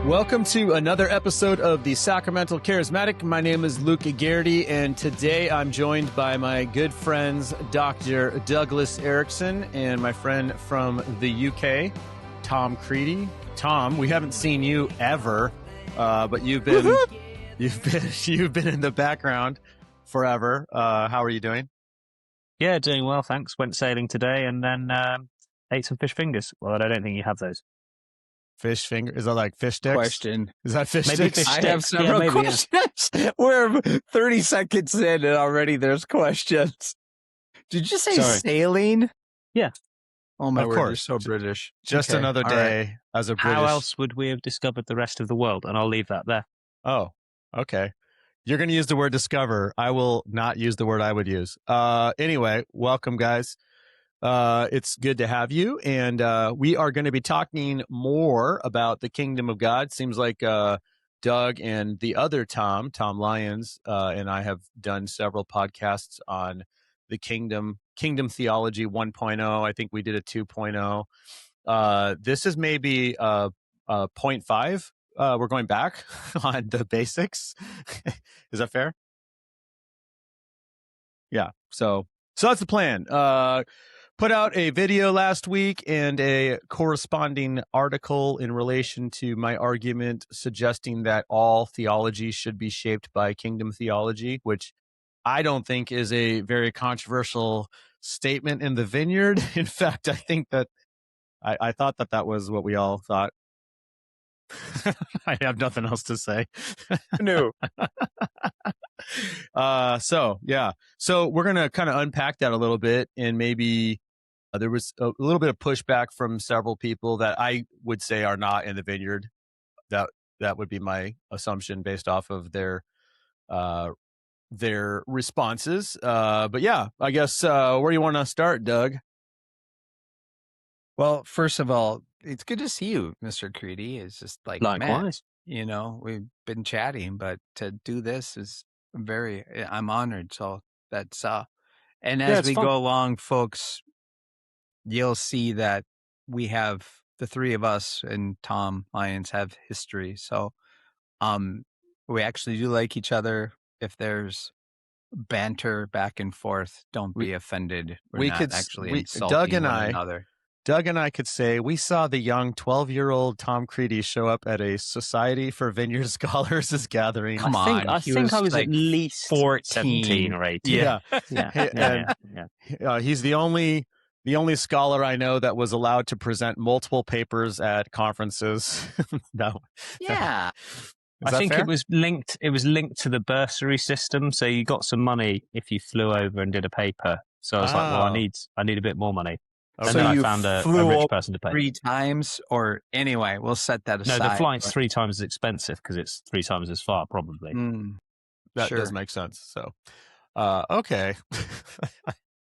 Welcome to another episode of the Sacramental Charismatic. My name is Luke Geraty, and today I'm joined by my good friends, Dr. Douglas Erickson, and my friend from the UK, Tom Creedy. Tom, we haven't seen you ever, but you've been in the background forever. How are you doing? Yeah, doing well, thanks. Went sailing today and then ate some fish fingers. Well, I don't think you have those. Fish finger? Is that like fish sticks? Question. Is that fish Maybe sticks? fish I sticks. have several questions. We're 30 seconds in and already there's questions. Did you say sailing? Yeah. Oh my Of word, course. you're so British. Just Okay, another all day right. as a British. How else would we have discovered the rest of the world? And I'll leave that there. Oh, okay. You're going to use the word discover. I will not use the word I would use. Anyway, welcome, guys. It's good to have you. And we are going to be talking more about the kingdom of God. Seems like Doug and the other Tom Lyons, and I have done several podcasts on the Kingdom Theology 1.0. I think we did a 2.0. This is maybe 0.5. We're going back on the basics. Is that fair? Yeah. So that's the plan. Put out a video last week and a corresponding article in relation to my argument suggesting that all theology should be shaped by kingdom theology, which I don't think is a very controversial statement in the Vineyard. In fact, I think that I thought that was what we all thought. I have nothing else to say. No. So we're going to kind of unpack that a little bit, and maybe there was a little bit of pushback from several people that I would say are not in the Vineyard. That would be my assumption based off of their responses. But yeah, I guess where do you want to start, Doug? Well, first of all, it's good to see you, Mr. Creedy. It's just like, Likewise. man, we've been chatting, but to do this is I'm honored. So that's, and as we go along, folks, you'll see that we have the three of us and Tom Lyons have history. So, we actually do like each other. If there's banter back and forth, don't be offended. We're not actually insulting one another. Doug and I could say we saw the young 12-year-old Tom Creedy show up at a Society for Vineyard Scholars' gathering. Come on. I think I was like at least 14 17 or 18. Yeah. He's the only scholar I know that was allowed to present multiple papers at conferences. No. Yeah. I think it was linked to the bursary system. So you got some money if you flew over and did a paper. So I was like, well, I need a bit more money. And So then you I found a flew rich person to pay. 3 times, or anyway, we'll set that aside. No, the flight's 3 times as expensive because it's 3 times as far, probably. That does make sense. So, okay.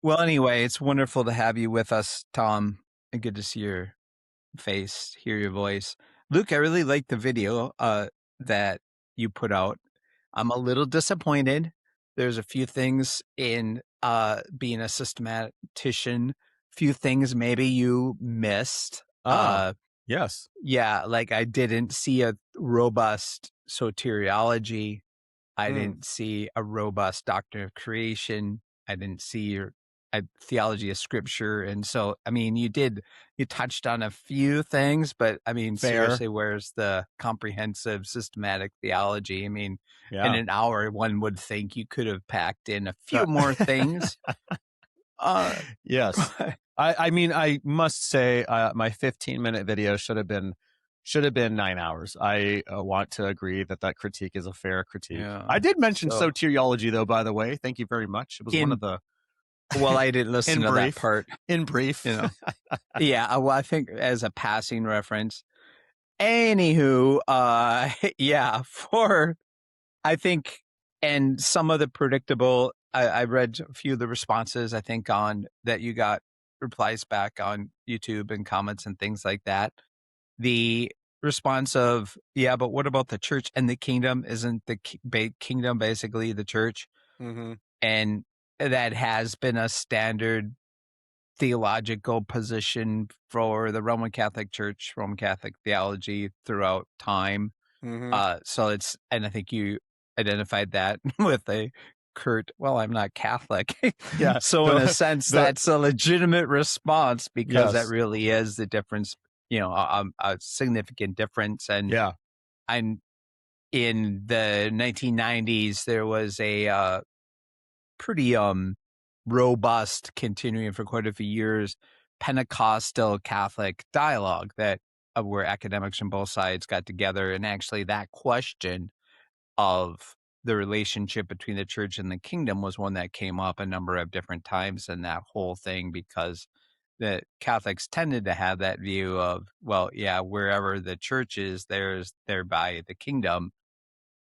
Well, anyway, it's wonderful to have you with us, Tom. And good to see your face, hear your voice. Luke, I really liked the video that you put out. I'm a little disappointed. There's a few things in being a systematician, few things maybe you missed. Yes. Yeah, like I didn't see a robust soteriology. I didn't see a robust doctrine of creation. I didn't see your theology of scripture. And so, I mean, you touched on a few things, but I mean, seriously, where's the comprehensive systematic theology? I mean, in an hour, one would think you could have packed in a few more things. Yes. I mean, I must say my 15-minute video should have been 9 hours. I want to agree that critique is a fair critique. Yeah. I did mention soteriology, though, by the way. Thank you very much. It was one of the... Well, I didn't listen to that part. In brief. Yeah, well, I think as a passing reference. Anywho, I think, and some of the predictable, I read a few of the responses, I think, on that you got replies back on YouTube and comments and things like that. The response of, but what about the church and the kingdom? Isn't the kingdom basically the church? Mm-hmm. And that has been a standard theological position for the Roman Catholic Church, Roman Catholic theology throughout time. So it's, and I think you identified that with a curt, well, I'm not Catholic. Yeah. So in a sense, that's a legitimate response, because that really is the difference, a significant difference. And in the 1990s, there was a pretty robust, continuing for quite a few years, Pentecostal Catholic dialogue that where academics from both sides got together, and actually that question of the relationship between the church and the kingdom was one that came up a number of different times in that whole thing, because the Catholics tended to have that view of, well, yeah, wherever the church is, there's thereby the kingdom.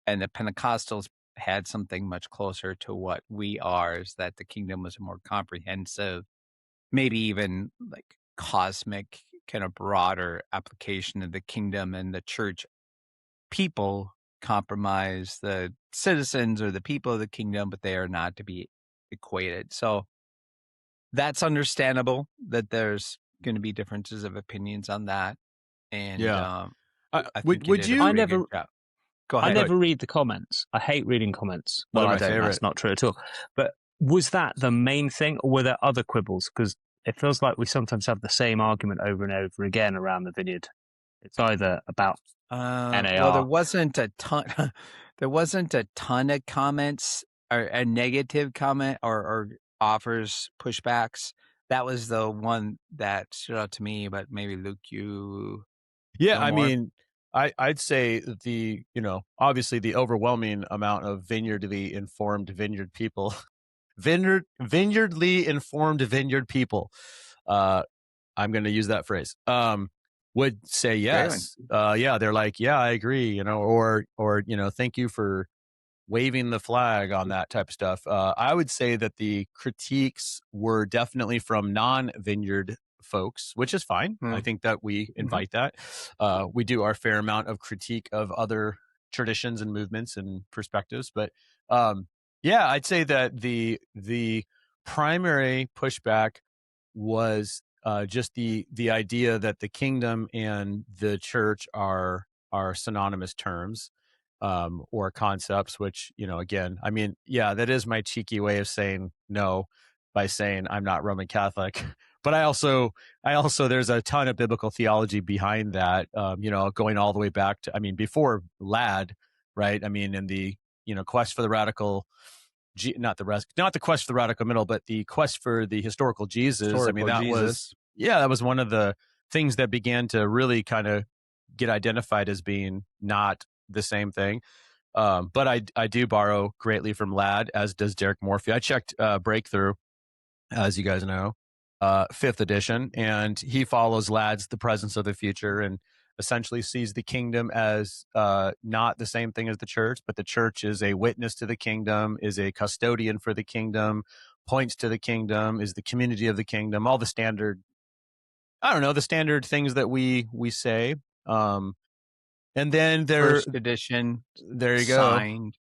And the Pentecostals had something much closer to what we are, is that the kingdom was a more comprehensive, maybe even like cosmic, kind of broader application of the kingdom, and the church people compromise the citizens or the people of the kingdom, but they are not to be equated. So that's understandable that there's going to be differences of opinions on that. And I think would you? I never read the comments. I hate reading comments. Well, I don't. That's not true at all. But was that the main thing, or were there other quibbles? Because it feels like we sometimes have the same argument over and over again around the Vineyard. It's either about NAR. Well, there wasn't a ton. There wasn't a ton of comments or a negative comment or offers, pushbacks. That was the one that stood out to me. But maybe Luke, you. Yeah, I mean, I'd say obviously the overwhelming amount of vineyardly informed vineyard people, vineyardly informed vineyard people. I'm going to use that phrase. Would say yes. Yeah, they're like, yeah, I agree. Or thank you for waving the flag on that type of stuff. I would say that the critiques were definitely from non-vineyard folks, which is fine. I think that we invite that. We do our fair amount of critique of other traditions and movements and perspectives. But I'd say that the primary pushback was just the idea that the kingdom and the church are synonymous terms or concepts, which, again, I mean, yeah, that is my cheeky way of saying no by saying I'm not Roman Catholic. But I also there's a ton of biblical theology behind that, going all the way back to, I mean, before Ladd, right? I mean, in the, quest for the radical, not the quest for the radical middle, but the quest for the historical Jesus. That was one of the things that began to really kind of get identified as being not the same thing. But I do borrow greatly from Ladd, as does Derek Morphy. I checked Breakthrough, as you guys know, 5th edition, and he follows Ladd's The Presence of the Future, and essentially sees the kingdom as not the same thing as the church, but the church is a witness to the kingdom, is a custodian for the kingdom, points to the kingdom, is the community of the kingdom, all the standard, the standard things that we say. And then first edition, there you go. Signed,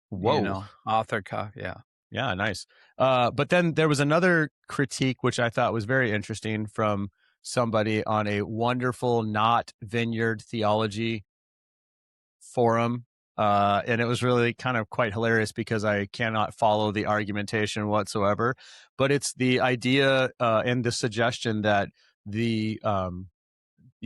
author copy. Yeah, nice. But then there was another critique, which I thought was very interesting, from somebody on a wonderful not Vineyard theology forum. And it was really kind of quite hilarious because I cannot follow the argumentation whatsoever. But it's the idea and the suggestion that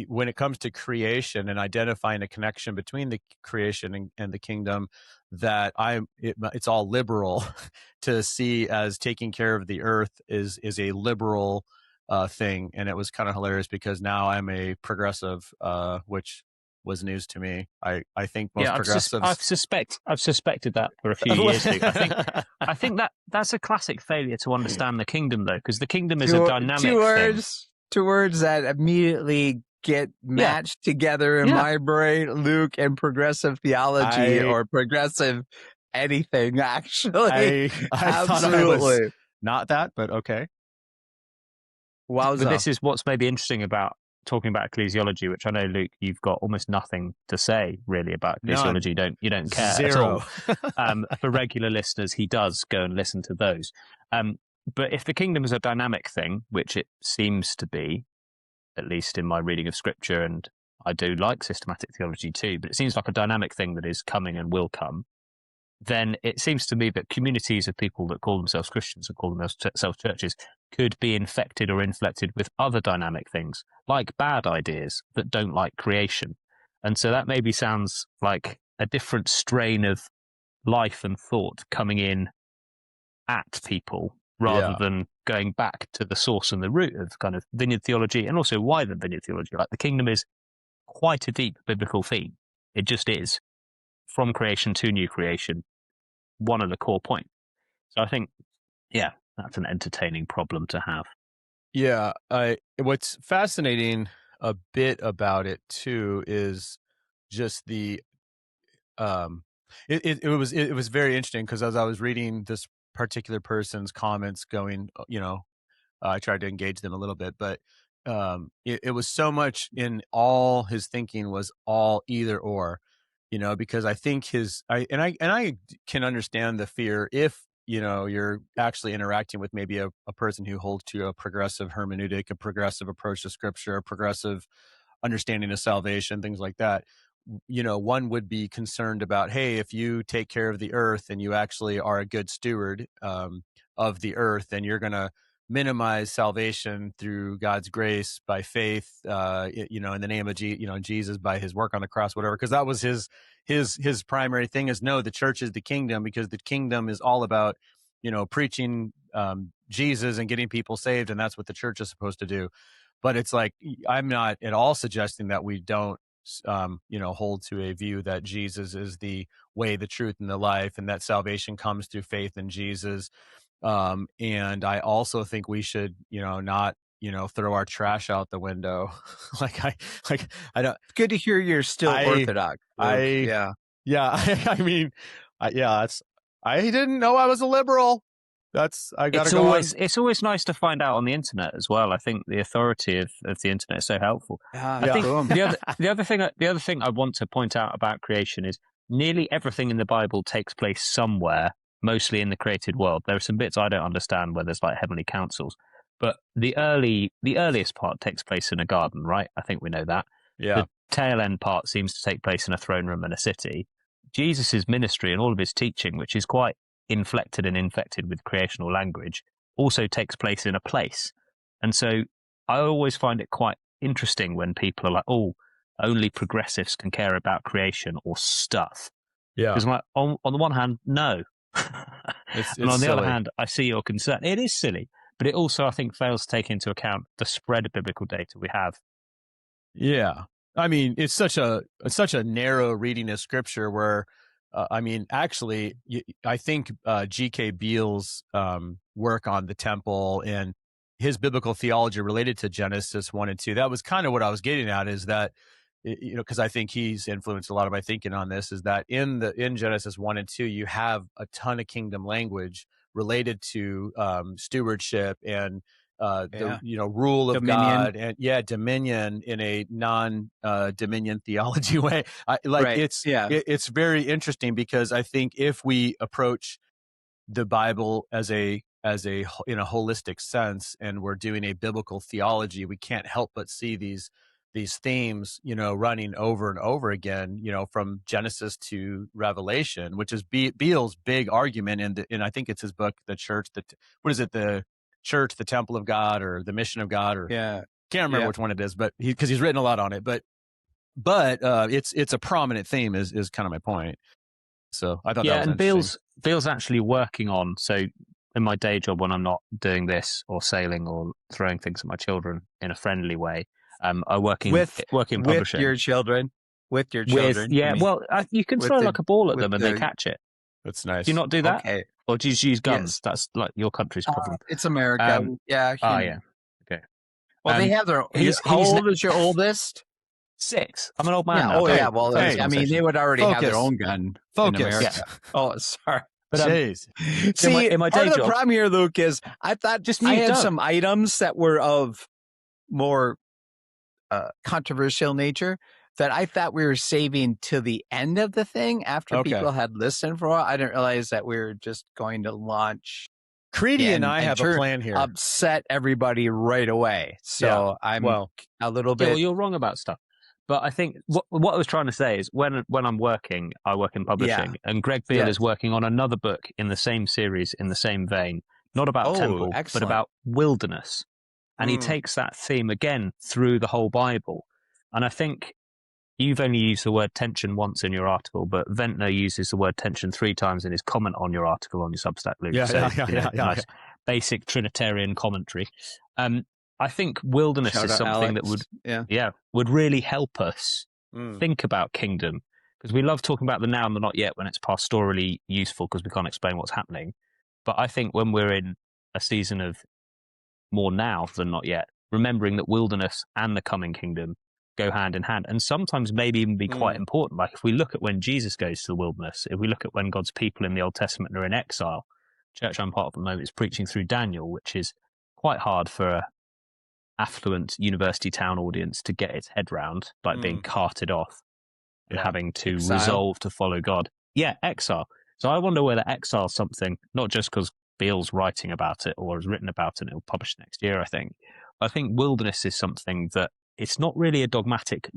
when it comes to creation and identifying a connection between the creation and the kingdom, that it's all liberal to see as taking care of the earth is a liberal thing. And it was kind of hilarious because now I'm a progressive, which was news to me. I think most progressives. I've suspected that for a few years. I think that's a classic failure to understand the kingdom, though, because the kingdom is a dynamic thing. Two words that immediately get matched together in my brain: Luke and progressive theology, or progressive anything. Actually, I thought I was not that, but okay. Wowza. But this is what's maybe interesting about talking about ecclesiology, which I know, Luke, you've got almost nothing to say really about ecclesiology. You don't care Zero. at all. For regular listeners, he does go and listen to those. But if the kingdom is a dynamic thing, which it seems to be, at least in my reading of scripture, and I do like systematic theology too, but it seems like a dynamic thing that is coming and will come, then it seems to me that communities of people that call themselves Christians and call themselves churches could be infected or inflected with other dynamic things, like bad ideas that don't like creation. And so that maybe sounds like a different strain of life and thought coming in at people rather than going back to the source and the root of kind of vineyard theology, and also why the vineyard theology. Like the kingdom is quite a deep biblical theme. It just is. From creation to new creation, one of the core points. So I think, that's an entertaining problem to have. Yeah. What's fascinating a bit about it too is just the it was very interesting because as I was reading this particular person's comments going, I tried to engage them a little bit, but it was so much in all his thinking was all either or, because I think I can understand the fear if, you're actually interacting with maybe a person who holds to a progressive hermeneutic, a progressive approach to scripture, a progressive understanding of salvation, things like that. One would be concerned about, hey, if you take care of the earth and you actually are a good steward of the earth, then you're going to minimize salvation through God's grace by faith, in the name of Jesus by his work on the cross, whatever. Because that was his primary thing is no, the church is the kingdom, because the kingdom is all about, preaching Jesus and getting people saved, and that's what the church is supposed to do. But it's like, I'm not at all suggesting that we don't, hold to a view that Jesus is the way, the truth, and the life, and that salvation comes through faith in Jesus. And I also think we should, not, throw our trash out the window. I don't. It's good to hear you're still orthodox. I mean, I didn't know I was a liberal. It's always nice to find out on the internet as well. I think the authority of the internet is so helpful. I think the other thing I want to point out about creation is nearly everything in the Bible takes place somewhere, mostly in the created world. There are some bits I don't understand where there's like heavenly councils, but the earliest part takes place in a garden, right? I think we know that. Yeah. The tail end part seems to take place in a throne room in a city. Jesus's ministry and all of his teaching, which is quite inflected and infected with creational language, also takes place in a place. And so I always find it quite interesting when people are like, oh, only progressives can care about creation or stuff. Yeah. Because like, on the one hand, no. And on the other hand, I see your concern. It is silly, but it also, I think, fails to take into account the spread of biblical data we have. Yeah. I mean, it's such a narrow reading of scripture where, actually, I think G.K. Beale's work on the temple and his biblical theology related to Genesis 1 and 2, that was kind of what I was getting at, is that, because I think he's influenced a lot of my thinking on this, is that in Genesis 1 and 2, you have a ton of kingdom language related to stewardship and rule of dominion. God, and dominion in a non-dominion theology way. It's very interesting, because I think if we approach the Bible as a in a holistic sense, and we're doing a biblical theology, we can't help but see these themes, running over and over again, from Genesis to Revelation, which is Beale's big argument, and I think it's his book, The Church, the Church, the Temple of God, or the Mission of God, or can't remember which one it is, but because he's written a lot on it, but it's a prominent theme is kind of my point. So I thought that was interesting. And Beale's actually working on, so in my day job when I'm not doing this or sailing or throwing things at my children in a friendly way, I work in publishing. With your children. You can throw like a ball at them and they catch it. That's nice. Do you not do that? Okay. Or do you use guns? Yes. That's like your country's problem. It's America. Okay. Well, they have their. How old is your oldest? 6. I'm an old man. Yeah. Now. Well, they would already have their own gun. Focus. In America. Yeah. Oh, sorry. But see, in my part day of the job, problem here, Luke, is I thought I had some items that were of more controversial nature that I thought we were saving to the end of the thing after people had listened for a while. I didn't realize that we were just going to launch Creedy and I have a plan here. Upset everybody right away. So I'm a little bit. Yeah, well, you're wrong about stuff. But I think what I was trying to say is when I'm working, I work in publishing, and Greg Beale is working on another book in the same series, in the same vein, not about temple, but about wilderness. And he takes that theme again through the whole Bible. And I think you've only used the word tension once in your article, but Ventnor uses the word tension 3 times in his comment on your article on your Substack, Luke. Nice basic Trinitarian commentary. I think wilderness is something that would really help us think about kingdom, because we love talking about the now and the not yet when it's pastorally useful because we can't explain what's happening. But I think when we're in a season of more now than not yet, remembering that wilderness and the coming kingdom go hand in hand, and sometimes maybe even be quite important. Like if we look at when Jesus goes to the wilderness, if we look at when God's people in the Old Testament are in exile, church I'm part of at the moment is preaching through Daniel, which is quite hard for a affluent university town audience to get its head round, like being carted off and having to resolve to follow God. Yeah, exile. So I wonder whether exile is something, not just because Beale's writing about it or has written about it and it'll publish next year, I think wilderness is something that it's not really a dogmatic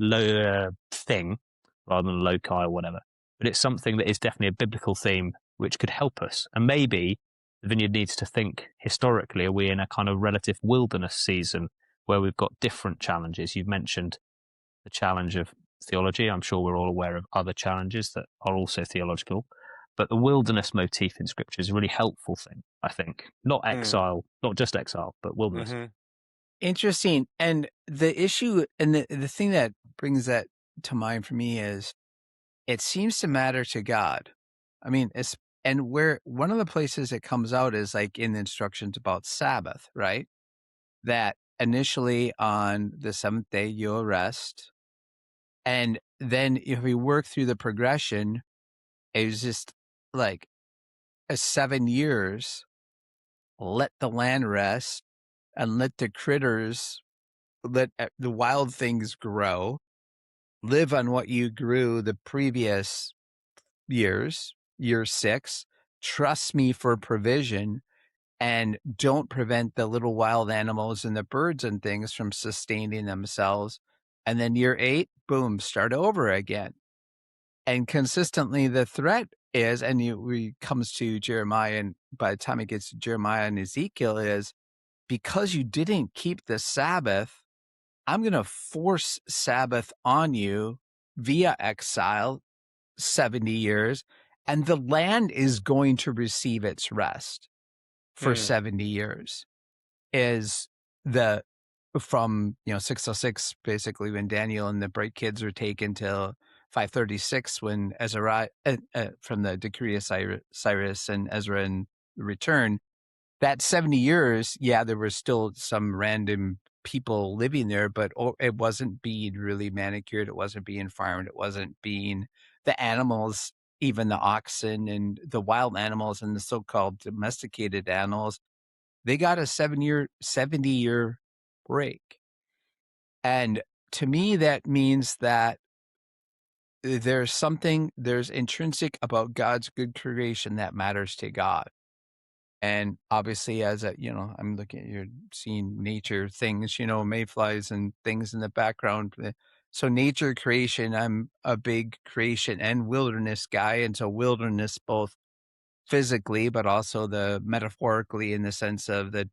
thing rather than loci or whatever, but it's something that is definitely a biblical theme which could help us. And maybe the Vineyard needs to think historically, are we in a kind of relative wilderness season where we've got different challenges? You've mentioned the challenge of theology. I'm sure we're all aware of other challenges that are also theological. But the wilderness motif in Scripture is a really helpful thing, I think. Not exile, not just exile, but wilderness. Interesting. And the issue and the thing that brings that to mind for me is it seems to matter to God. I mean, and where one of the places it comes out is like in the instructions about Sabbath, right? That initially on the 7th day you'll rest. And then if we work through the progression, it was just like 7 years, let the land rest and let the critters, let the wild things grow, live on what you grew the previous years, year 6, trust me for provision, and don't prevent the little wild animals and the birds and things from sustaining themselves. And then year 8, boom, start over again. And consistently the threat is, and it comes to Jeremiah, and by the time it gets to Jeremiah and Ezekiel, is because you didn't keep the Sabbath, I'm going to force Sabbath on you via exile, 70 years, and the land is going to receive its rest for 70 years. Is the from 606 basically when Daniel and the bright kids are taken till 536 when Ezra from the decree of Cyrus and Ezra and return. That 70 years, there were still some random people living there, but it wasn't being really manicured. It wasn't being farmed. It wasn't being the animals, even the oxen and the wild animals and the so-called domesticated animals. They got a 70-year break. And to me, that means that there's intrinsic about God's good creation that matters to God. And obviously, as I'm looking at, you're seeing nature things, mayflies and things in the background. So nature creation, I'm a big creation and wilderness guy. And so wilderness, both physically, but also the metaphorically in the sense of the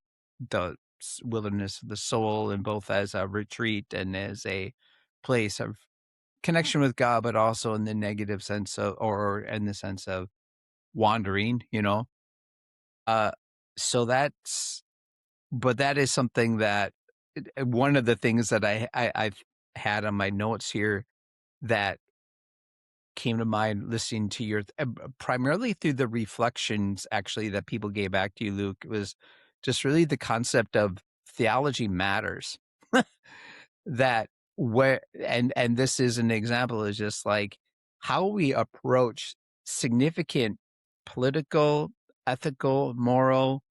wilderness of the soul, and both as a retreat and as a place of connection with God, but also in the negative sense of, or in the sense of wandering, so that is something that one of the things that I've had on my notes here that came to mind listening to your, primarily through the reflections actually that people gave back to you, Luke, was just really the concept of theology matters. That where, and this is an example, is just like how we approach significant political, ethical, moral,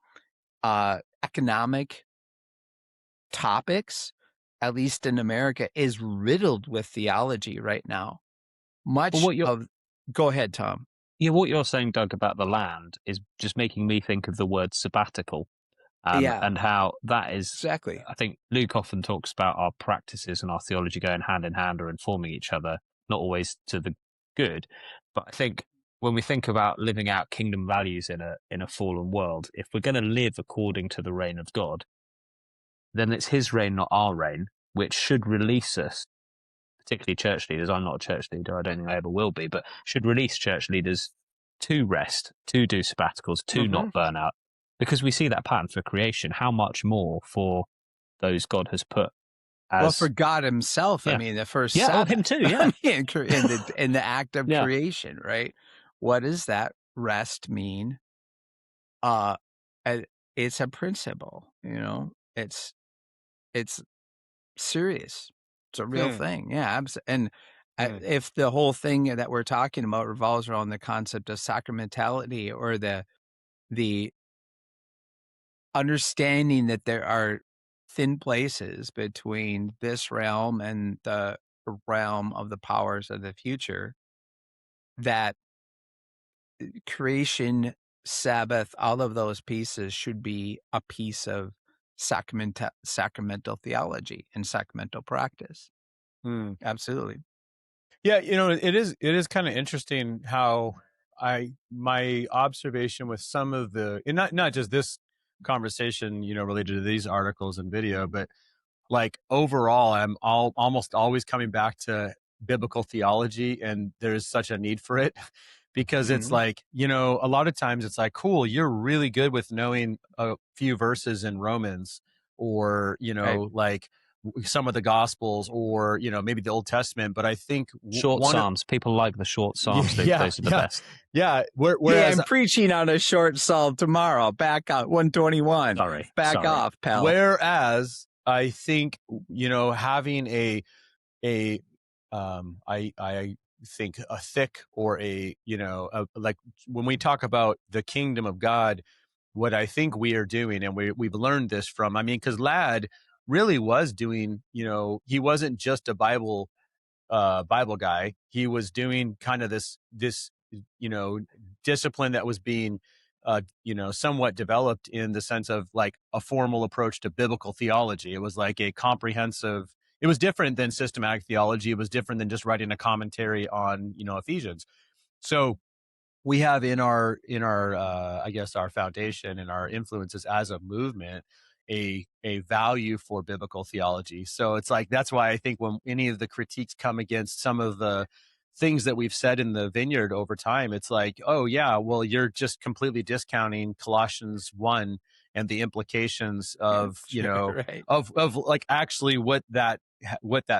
economic topics, at least in America, is riddled with theology right now. Go ahead, Tom. Yeah, what you're saying, Doug, about the land is just making me think of the word sabbatical. And how that is exactly. I think Luke often talks about our practices and our theology going hand in hand or informing each other, not always to the good. But I think when we think about living out kingdom values in a fallen world, if we're going to live according to the reign of God, then it's his reign, not our reign, which should release us, particularly church leaders. I'm not a church leader. I don't think I ever will be, but should release church leaders to rest, to do sabbaticals, to not burn out. Because we see that pattern for creation, how much more for those God has put as... Well, for God himself, I mean, the first Sabbath. Him too, yeah. I mean, in the act of creation, right? What does that rest mean? It's a principle, it's serious. It's a real thing. Yeah. And if the whole thing that we're talking about revolves around the concept of sacramentality or the understanding that there are thin places between this realm and the realm of the powers of the future, that creation, Sabbath, all of those pieces should be a piece of sacramental theology and sacramental practice. Absolutely. Yeah, it is kind of interesting how my observation with some of the, and not just this conversation, related to these articles and video, but like overall, I'm almost always coming back to biblical theology, and there's such a need for it because it's like, a lot of times it's like, cool, you're really good with knowing a few verses in Romans or, like some of the Gospels or, maybe the Old Testament, but I think short Psalms, people like the short Psalms. Those are the best. Yeah. Whereas I'm preaching on a short Psalm tomorrow. Back out 121. Sorry. Off, pal. Whereas I think, having I think a thick or like when we talk about the kingdom of God, what I think we are doing, and we've learned this from, because Ladd really was doing, he wasn't just a Bible guy. He was doing kind of this discipline that was being somewhat developed in the sense of like a formal approach to biblical theology. It was like a comprehensive, it was different than systematic theology. It was different than just writing a commentary on, Ephesians. So we have in our I guess our foundation and our influences as a movement, a value for biblical theology. So it's like, that's why I think when any of the critiques come against some of the things that we've said in the Vineyard over time, it's like, oh yeah, well, you're just completely discounting Colossians 1 and the implications of, right. of like actually what that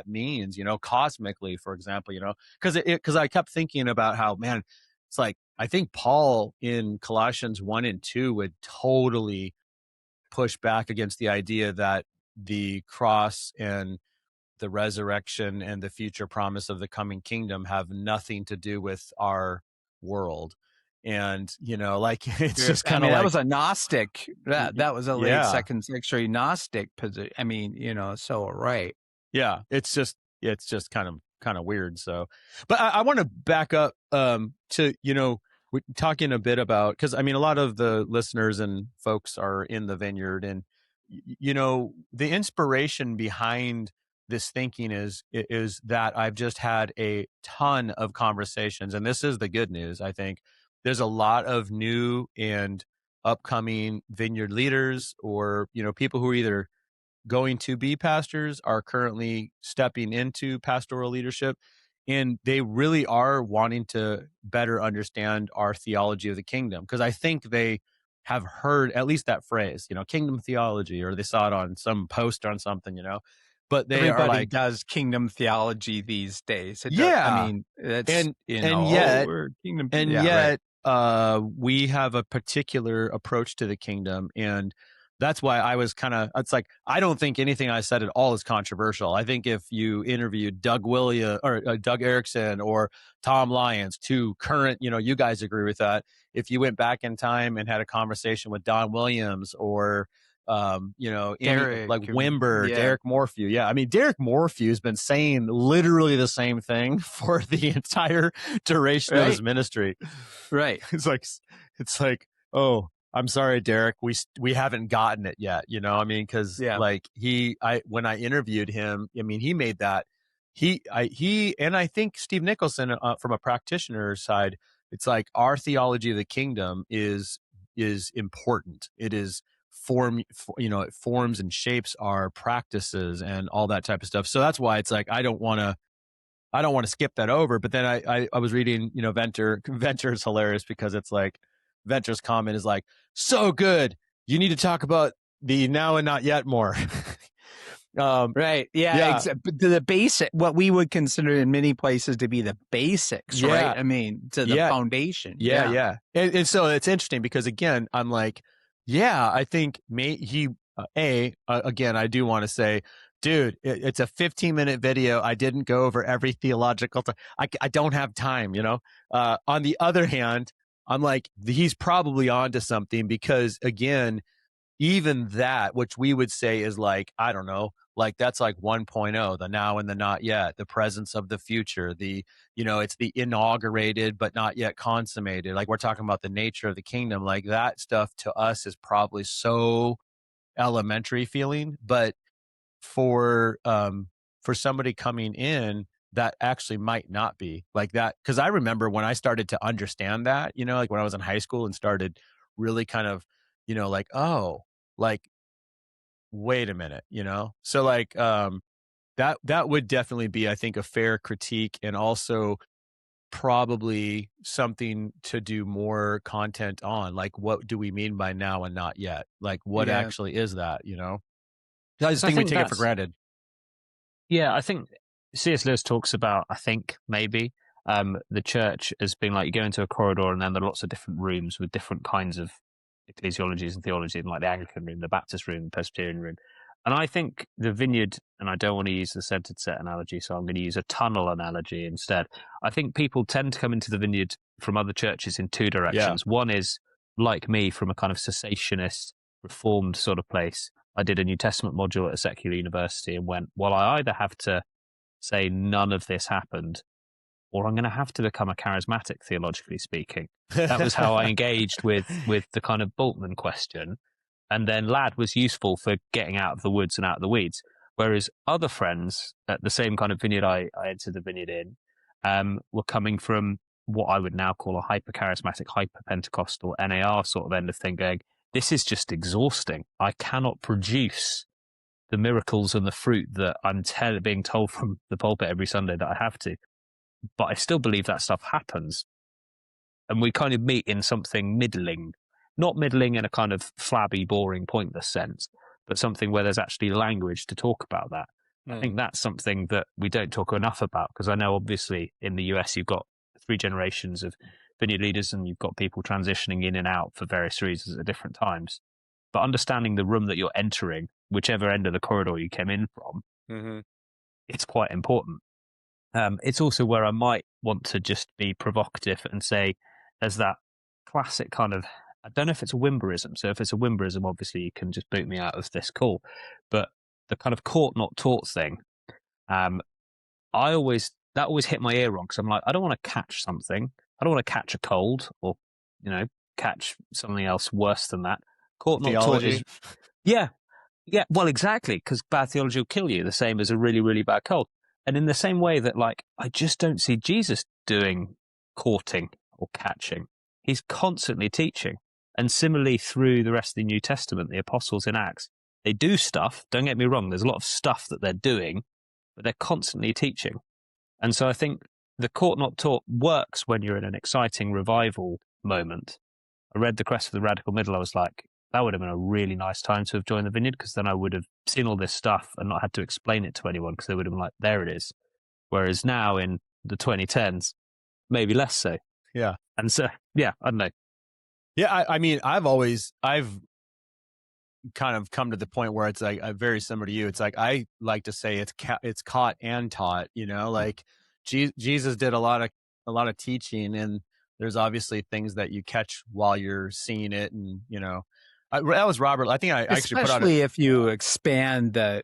means, cosmically, for example, because I kept thinking about how, man, it's like, I think Paul in Colossians 1 and 2 would totally push back against the idea that the cross and the resurrection and the future promise of the coming kingdom have nothing to do with our world. And, like, it's just kind of that was a Gnostic. That was a late second century Gnostic position. So right. Yeah. It's just kind of weird. So, but I want to back up to, we're talking a bit about, because a lot of the listeners and folks are in the Vineyard, and the inspiration behind this thinking is that I've just had a ton of conversations, and this is the good news. I think there's a lot of new and upcoming Vineyard leaders, or people who are either going to be pastors, are currently stepping into pastoral leadership. And they really are wanting to better understand our theology of the kingdom, because I think they have heard at least that phrase, kingdom theology, or they saw it on some post on something, but everybody does kingdom theology these days. That's, yet we have a particular approach to the kingdom. And that's why I was it's like, I don't think anything I said at all is controversial. I think if you interviewed Doug Erickson or Tom Lyons, two current, you guys agree with that. If you went back in time and had a conversation with Don Williams or Derek, like Wimber, Derek Morphew. Yeah. I mean, Derek Morphew has been saying literally the same thing for the entire duration of his ministry. Right. It's like, oh, I'm sorry, Derek. We haven't gotten it yet. You know, I mean, because when I interviewed him, I mean, he made that and I think Steve Nicholson from a practitioner's side, it's like our theology of the kingdom is important. It is it forms and shapes our practices and all that type of stuff. So that's why it's like I don't want to skip that over. But then I was reading, Venter. Venter is hilarious because it's like Venter's comment is like, so good. You need to talk about the now and not yet more. Right. Yeah. The basic, what we would consider in many places to be the basics, right? I mean, to the foundation. Yeah. And so it's interesting because again, I'm like, I think again, I do want to say, dude, it's a 15-minute video. I didn't go over every theological. I don't have time, On the other hand, I'm like, he's probably onto something because again, even that, which we would say is like, I don't know, like that's like 1.0, the now and the not yet, the presence of the future, it's the inaugurated but not yet consummated. Like we're talking about the nature of the kingdom, like that stuff to us is probably so elementary feeling, but for somebody coming in, that actually might not be like that. Because I remember when I started to understand that, like when I was in high school and started really kind of, like, oh, like, wait a minute, So like that would definitely be, I think, a fair critique and also probably something to do more content on. Like, what do we mean by now and not yet? Like, what actually is that, I just think we take it for granted. Yeah, I think C.S. Lewis talks about, I think, maybe, the church as being like you go into a corridor and then there are lots of different rooms with different kinds of ecclesiologies and theology, like the Anglican room, the Baptist room, the Presbyterian room. And I think the vineyard, and I don't want to use the centered set analogy, so I'm going to use a tunnel analogy instead. I think people tend to come into the vineyard from other churches in two directions. Yeah. One is, like me, from a kind of cessationist, reformed sort of place. I did a New Testament module at a secular university and went, well, I either have to say none of this happened, or I'm going to have to become a charismatic, theologically speaking. That was how I engaged with the kind of Bultmann question. And then Ladd was useful for getting out of the woods and out of the weeds. Whereas other friends at the same kind of vineyard I entered the vineyard in were coming from what I would now call a hyper-charismatic, hyper-Pentecostal NAR sort of end of thing, going, this is just exhausting. I cannot produce the miracles and the fruit that I'm being told from the pulpit every Sunday that I have to. But I still believe that stuff happens. And we kind of meet in something middling, not middling in a kind of flabby, boring, pointless sense, but something where there's actually language to talk about that. I think that's something that we don't talk enough about, because I know obviously in the US you've got 3 generations of vineyard leaders and you've got people transitioning in and out for various reasons at different times. But understanding the room that you're entering, whichever end of the corridor you came in from, it's quite important. It's also where I might want to just be provocative and say there's that classic kind of, I don't know if it's a Wimberism. So if it's a Wimberism, obviously you can just boot me out of this call. But the kind of caught not taught thing, that always hit my ear wrong, because I'm like, I don't want to catch something. I don't want to catch a cold or, catch something else worse than that. Caught not taught is, yeah, well, exactly, because bad theology will kill you, the same as a really, really bad cold. And in the same way that, like, I just don't see Jesus doing courting or catching. He's constantly teaching. And similarly, through the rest of the New Testament, the apostles in Acts, they do stuff. Don't get me wrong. There's a lot of stuff that they're doing, but they're constantly teaching. And so I think the caught not taught works when you're in an exciting revival moment. I read The Crest of the Radical Middle. I was like, that would have been a really nice time to have joined the Vineyard, because then I would have seen all this stuff and not had to explain it to anyone, because they would have been like, there it is. Whereas now in the 2010s, maybe less so. Yeah. And so, yeah, I don't know. Yeah, I mean, I've kind of come to the point where it's like very similar to you. It's like, I like to say it's caught and taught, like Jesus did a lot of teaching, and there's obviously things that you catch while you're seeing it, and That was Robert. I think I actually put out especially if you expand the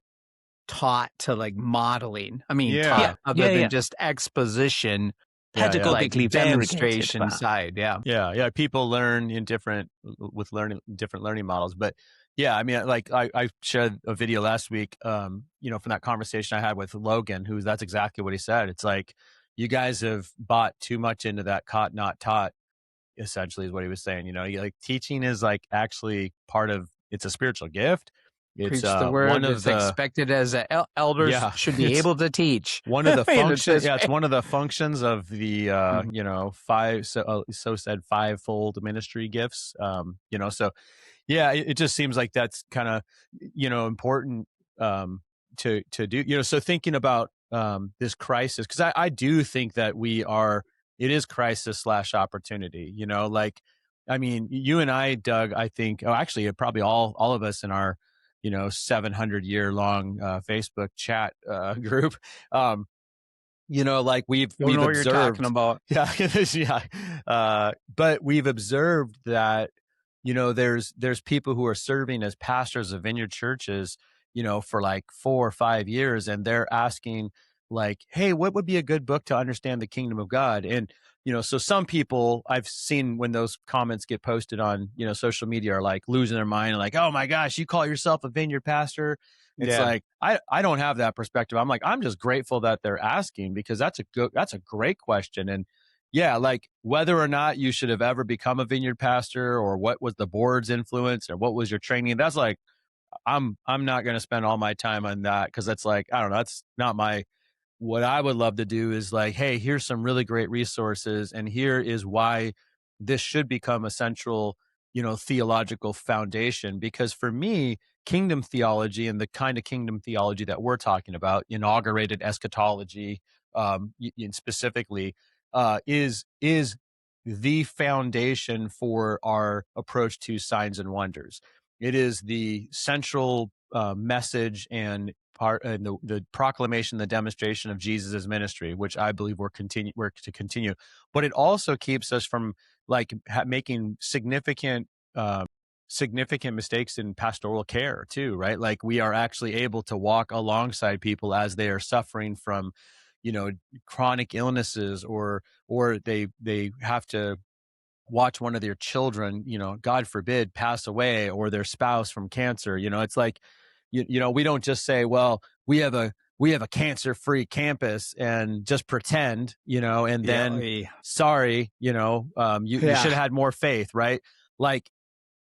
taught to like modeling. I mean, taught other than just exposition. Pedagogically like demonstration side. Yeah. People learn in different learning models. But yeah, I mean, like I shared a video last week, from that conversation I had with Logan, that's exactly what he said. It's like, you guys have bought too much into that caught, not taught, essentially is what he was saying. Like teaching is like actually it's a spiritual gift. It's preach the word. One of it's expected as elders should be able to teach. One of the functions. It's one of the functions of the said fivefold ministry gifts. So yeah, it just seems like that's kind of important to do. So thinking about this crisis, because I do think that it is crisis / opportunity. Like, I mean, you and I, Doug, I think, actually probably all of us in our 700-year-long Facebook chat group. Like we've know what observed. You're talking about. But we've observed that there's people who are serving as pastors of Vineyard churches, for like 4 or 5 years, and they're asking like, hey, what would be a good book to understand the kingdom of God? And so some people I've seen, when those comments get posted on, social media, are like losing their mind and like, oh my gosh, you call yourself a Vineyard pastor? It's like, I don't have that perspective. I'm like, I'm just grateful that they're asking, because that's a great question. And yeah, like whether or not you should have ever become a Vineyard pastor, or what was the board's influence, or what was your training, that's like, I'm not going to spend all my time on that, because that's like, I don't know, that's not what I would love to do is like, hey, here's some really great resources, and here is why this should become a central, theological foundation. Because for me, kingdom theology, and the kind of kingdom theology that we're talking about, inaugurated eschatology, specifically, is the foundation for our approach to signs and wonders. It is the central message and part, and the proclamation, the demonstration of Jesus' ministry, which I believe we're to continue. But it also keeps us from like making significant mistakes in pastoral care too, right? Like we are actually able to walk alongside people as they are suffering from, chronic illnesses, or they have to watch one of their children, God forbid, pass away, or their spouse from cancer. It's like, we don't just say, well, we have a cancer-free campus and just pretend, and then sorry, you should have had more faith, right? Like,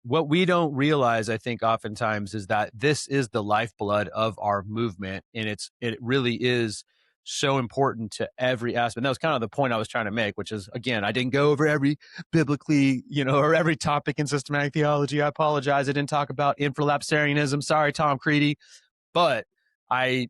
what we don't realize, I think, oftentimes, is that this is the lifeblood of our movement, and it really is so important to every aspect. And that was kind of the point I was trying to make, which is, again, I didn't go over every biblically, or every topic in systematic theology. I apologize. I didn't talk about infralapsarianism. Sorry, Tom Creedy. But I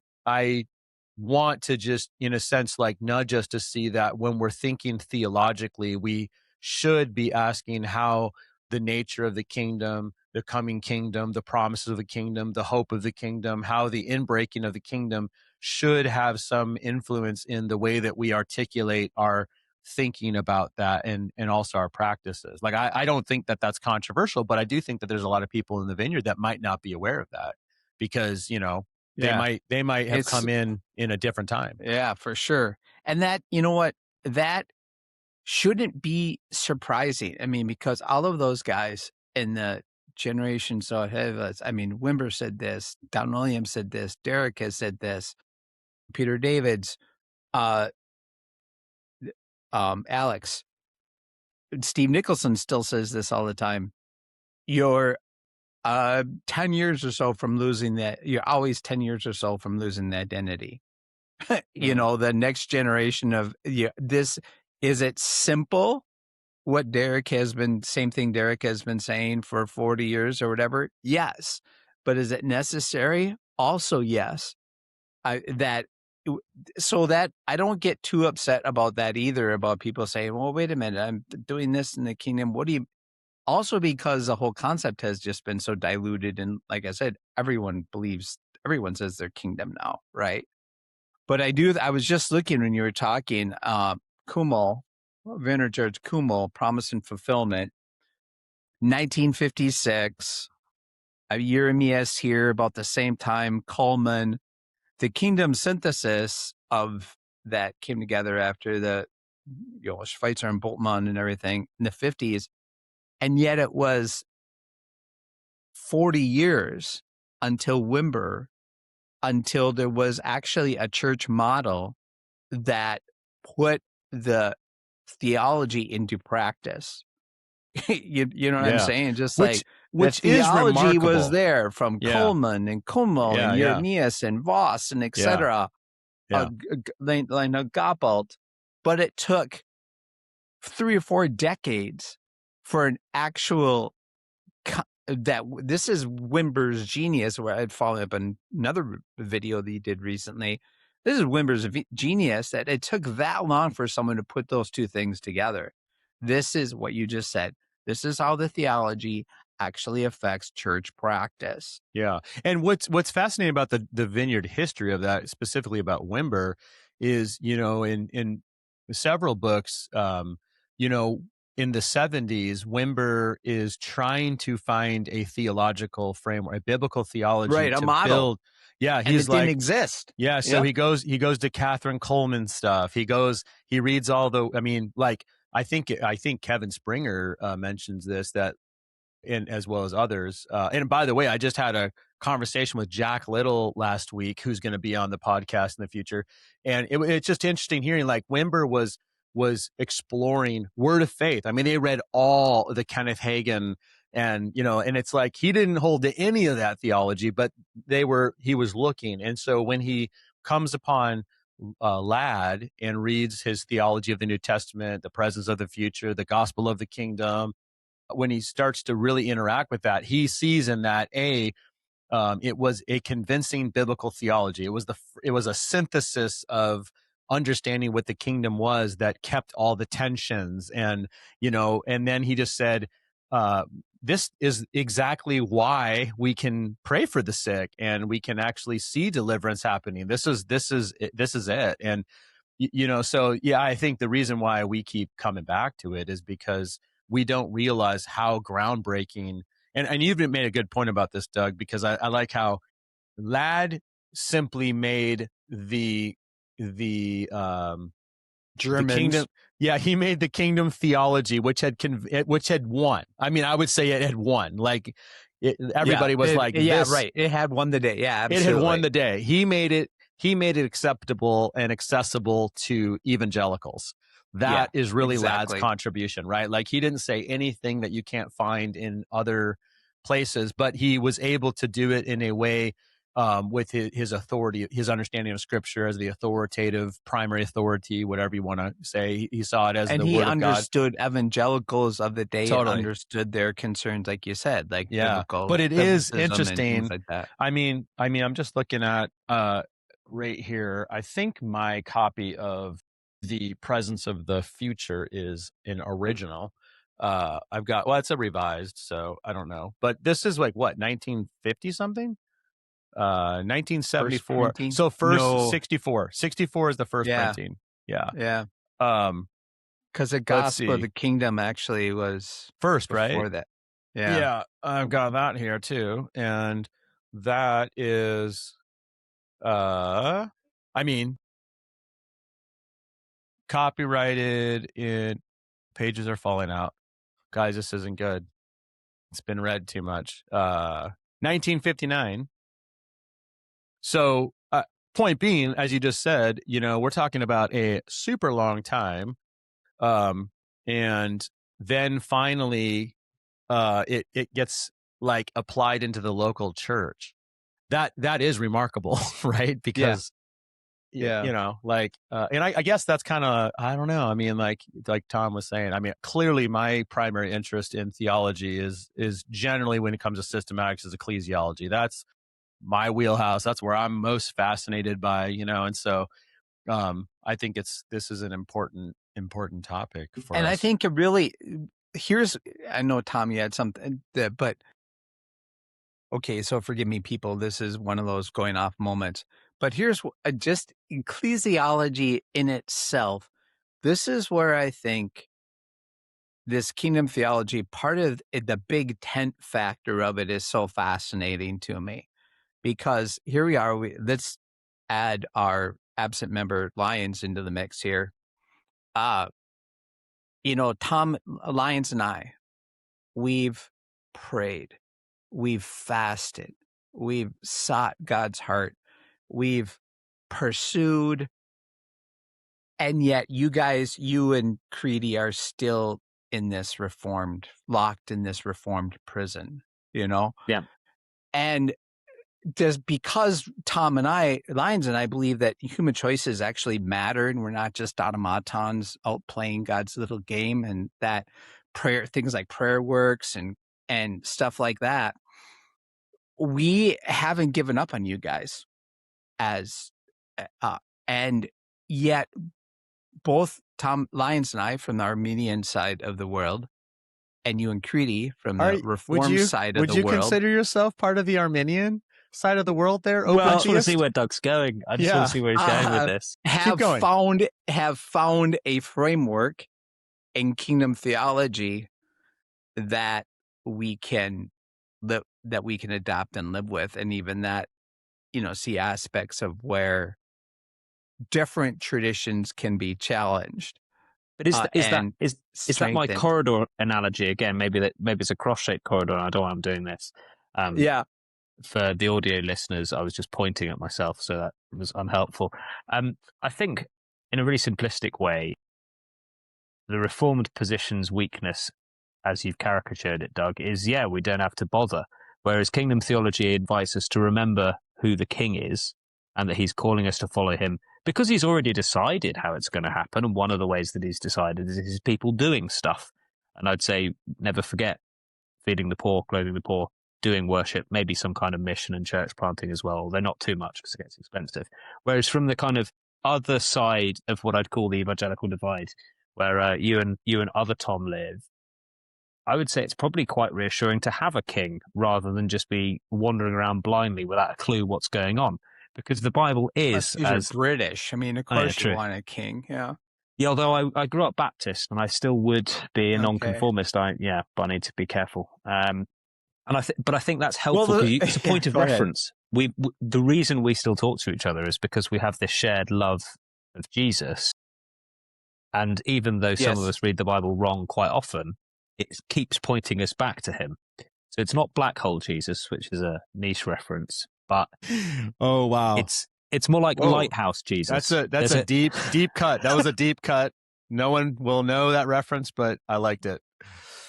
want to just, in a sense, like nudge us to see that when we're thinking theologically, we should be asking how the nature of the kingdom, the coming kingdom, the promises of the kingdom, the hope of the kingdom, how the inbreaking of the kingdom should have some influence in the way that we articulate our thinking about that, and also our practices. Like, I don't think that that's controversial, but I do think that there's a lot of people in the Vineyard that might not be aware of that, because, they might have come in a different time. Yeah, for sure. And that, that shouldn't be surprising. I mean, because all of those guys in the generations ahead of us, I mean, Wimber said this, Don Williams said this, Derek has said this, Peter Davids, Alex, Steve Nicholson still says this all the time. You're 10 years or so from losing that. You're always 10 years or so from losing the identity. The next generation of this. Is it simple? What same thing Derek has been saying for 40 years or whatever? Yes. But is it necessary? Also, yes. So that I don't get too upset about that either, about people saying, well, wait a minute, I'm doing this in the kingdom. What do you, also because the whole concept has just been so diluted. And like I said, everyone says they're kingdom now, right? But I was just looking when you were talking, Kummel, Vineyard Church Kummel, Promise and Fulfillment, 1956, Jeremias here about the same time, Coleman, the kingdom synthesis of that came together after the Schweitzer and Bultmann and everything in the 50s. And yet it was 40 years until Wimber, until there was actually a church model that put the theology into practice. you know what I'm saying? Just which the theology was there from Coleman and Kummel and Jeremias and Voss and etc. Goppelt, but it took 3 or 4 decades for an actual this is Wimber's genius, where I'd follow up on another video that he did recently. This is Wimber's genius, that it took that long for someone to put those two things together. This is what you just said. This is how the theology actually affects church practice. Yeah. And what's fascinating about the Vineyard history of that, specifically about Wimber, is, in several books, in the 70s, Wimber is trying to find a theological framework, a biblical theology, right, a model. Build. Yeah, he's and it didn't exist. Yeah, so he goes to Catherine Coleman stuff. He reads all the. I mean, like I think Kevin Springer mentions this, that, and as well as others. And by the way, I just had a conversation with Jack Little last week, who's going to be on the podcast in the future, and it's just interesting hearing like Wimber was exploring word of faith. I mean, they read all the Kenneth Hagin, and and it's like he didn't hold to any of that theology, but he was looking. And so when he comes upon Ladd and reads his theology of the New Testament, the presence of the future, the gospel of the kingdom, when he starts to really interact with that, he sees in that it was a convincing biblical theology. It was a synthesis of understanding what the kingdom was that kept all the tensions, and then he just said, this is exactly why we can pray for the sick and we can actually see deliverance happening. This is it. And so I think the reason why we keep coming back to it is because we don't realize how groundbreaking, and you've made a good point about this, Doug, because I like how Ladd simply made the Germans. The kingdom, he made the kingdom theology, which had won. I mean, I would say it had won. Like everybody was like, this. Right. It had won the day. Yeah, absolutely. It had won the day. He made it acceptable and accessible to evangelicals. That is really Ladd's contribution, right? Like he didn't say anything that you can't find in other places, but he was able to do it in a way with his authority, his understanding of Scripture as the authoritative, primary authority, whatever you want to say. He saw it as the Word of God. And he understood evangelicals of the day, understood their concerns, like you said, like biblical. But it is interesting. Like that. I mean, I'm just looking at right here. I think my copy of The Presence of the Future is an original. I've got, it's a revised, so I don't know. But this is like what, 1950 something? 1974. So first 64. 64 is the first printing. Yeah. Because the gospel of the kingdom actually was first, before right? That. Yeah. I've got that here too. And that is copyrighted in pages are falling out. Guys, this isn't good. It's been read too much. 1959. So, point being, as you just said, we're talking about a super long time, and then finally, it gets like applied into the local church. That is remarkable, right? Because, and I guess that's kind of, I don't know. I mean, like Tom was saying, I mean, clearly my primary interest in theology is generally, when it comes to systematics, is ecclesiology. That's my wheelhouse. That's where I'm most fascinated by, and so I think this is an important topic for us. And I think it really, I know Tom, you had something but okay, so forgive me, people, this is one of those going off moments, but here's just ecclesiology in itself. This is where I think this kingdom theology, part of the big tent factor of it is so fascinating to me, because here we are. Let's add our absent member Lyons into the mix here. Tom Lyons and I, we've prayed, we've fasted, we've sought God's heart, we've pursued, and yet you and Creedy are still in this locked in this reformed prison, Yeah. And just because Lyons and I believe that human choices actually matter, and we're not just automatons out playing God's little game, and that things like prayer works and stuff like that, we haven't given up on you guys and yet both Tom Lyons and I from the Armenian side of the world, and you and Creedy from the Reformed side of the world. Would you consider yourself part of the Armenian side of the world there? Well, I just want to see where Doug's going. I just want to see where he's going with this. Have found a framework in Kingdom Theology that we can adopt and live with, and even that, see aspects of where different traditions can be challenged. But is that my corridor analogy again? Maybe it's a cross-shaped corridor. And I don't know why I'm doing this. For the audio listeners, I was just pointing at myself, so that was unhelpful. I think, in a really simplistic way, the Reformed position's weakness, as you've caricatured it, Doug, is we don't have to bother. Whereas Kingdom Theology invites us to remember who the King is, and that he's calling us to follow him because he's already decided how it's going to happen. And one of the ways that he's decided is people doing stuff. And I'd say never forget feeding the poor, clothing the poor, doing worship, maybe some kind of mission and church planting as well. They're not too much because it gets expensive. Whereas from the kind of other side of what I'd call the evangelical divide, where you and other Tom live, I would say it's probably quite reassuring to have a king rather than just be wandering around blindly without a clue what's going on. Because the Bible is as British. I mean, of course you want a king. Yeah. Yeah. Although I grew up Baptist, and I still would be a nonconformist. But I need to be careful. But I think that's helpful because it's a point of reference. The reason we still talk to each other is because we have this shared love of Jesus, and even though some of us read the Bible wrong quite often, it keeps pointing us back to him. So it's not black hole Jesus, which is a niche reference. But oh wow, it's more like lighthouse Jesus. That's a deep cut. That was a deep cut. No one will know that reference, but I liked it.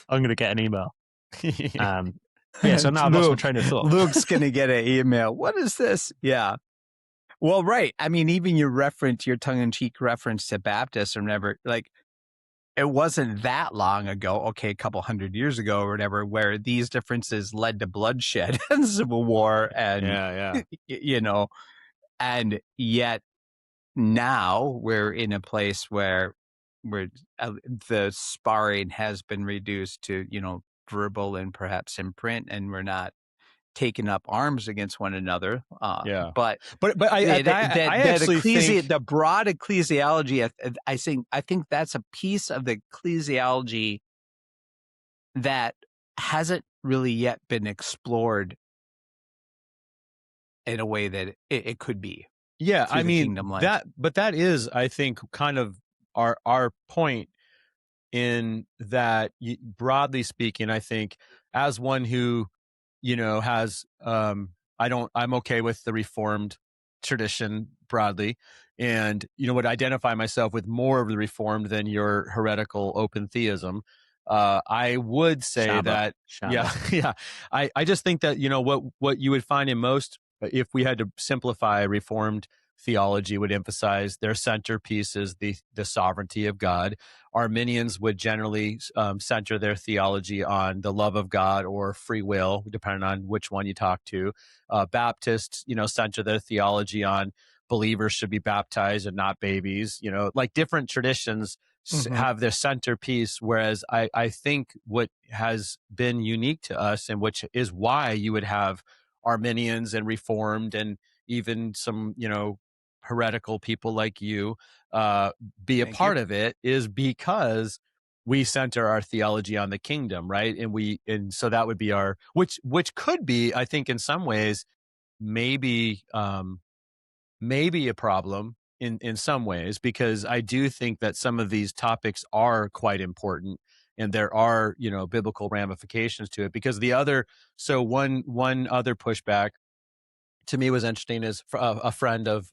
I'm going to get an email. So now I've lost my train of thought. Luke's going to get an email. What is this? Yeah. Well, right. I mean, even your tongue-in-cheek reference to Baptists or whatever, like, it wasn't that long ago, a couple hundred years ago or whatever, where these differences led to bloodshed and civil war and, and yet now we're in a place where the sparring has been reduced to, verbal and perhaps in print, and we're not taking up arms against one another. But I actually think the broad ecclesiology, I think that's a piece of the ecclesiology that hasn't really yet been explored in a way that it could be. Yeah, I mean that is, I think, kind of our point in that, broadly speaking, I think as one who has I'm okay with the Reformed tradition broadly, and would identify myself with more of the Reformed than your heretical open theism. I would say Shabbat. I just think that what you would find in most, if we had to simplify Reformed theology, would emphasize their centerpiece is the sovereignty of God. Arminians would generally center their theology on the love of God or free will, depending on which one you talk to. Baptists, center their theology on believers should be baptized and not babies. Like different traditions have their centerpiece, whereas I think what has been unique to us, and which is why you would have Arminians and Reformed and even some, heretical people like you be a part of it, is because we center our theology on the kingdom, right? And so that would be which could be, I think, in some ways, maybe a problem in some ways, because I do think that some of these topics are quite important, and there are, biblical ramifications to it. Because one other pushback to me was interesting is a friend of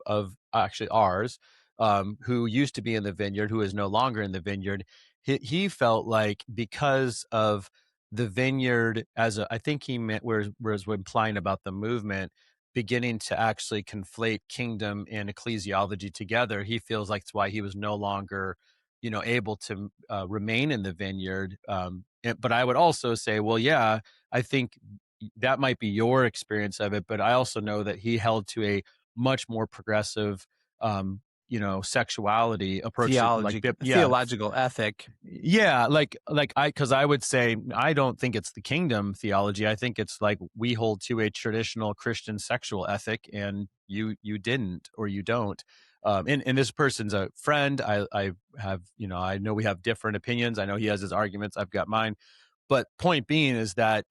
actually ours, who used to be in the Vineyard, who is no longer in the Vineyard. He felt like because of the Vineyard I think he meant was implying about the movement beginning to actually conflate kingdom and ecclesiology together, he feels like that's why he was no longer, able to remain in the Vineyard. But I would also say, well, yeah, I think that might be your experience of it, but I also know that he held to a much more progressive, sexuality approach, theological ethic. Yeah, because I would say I don't think it's the kingdom theology. I think it's like we hold to a traditional Christian sexual ethic, and you didn't, or you don't. And this person's a friend. I have, I know we have different opinions. I know he has his arguments. I've got mine. But point being is that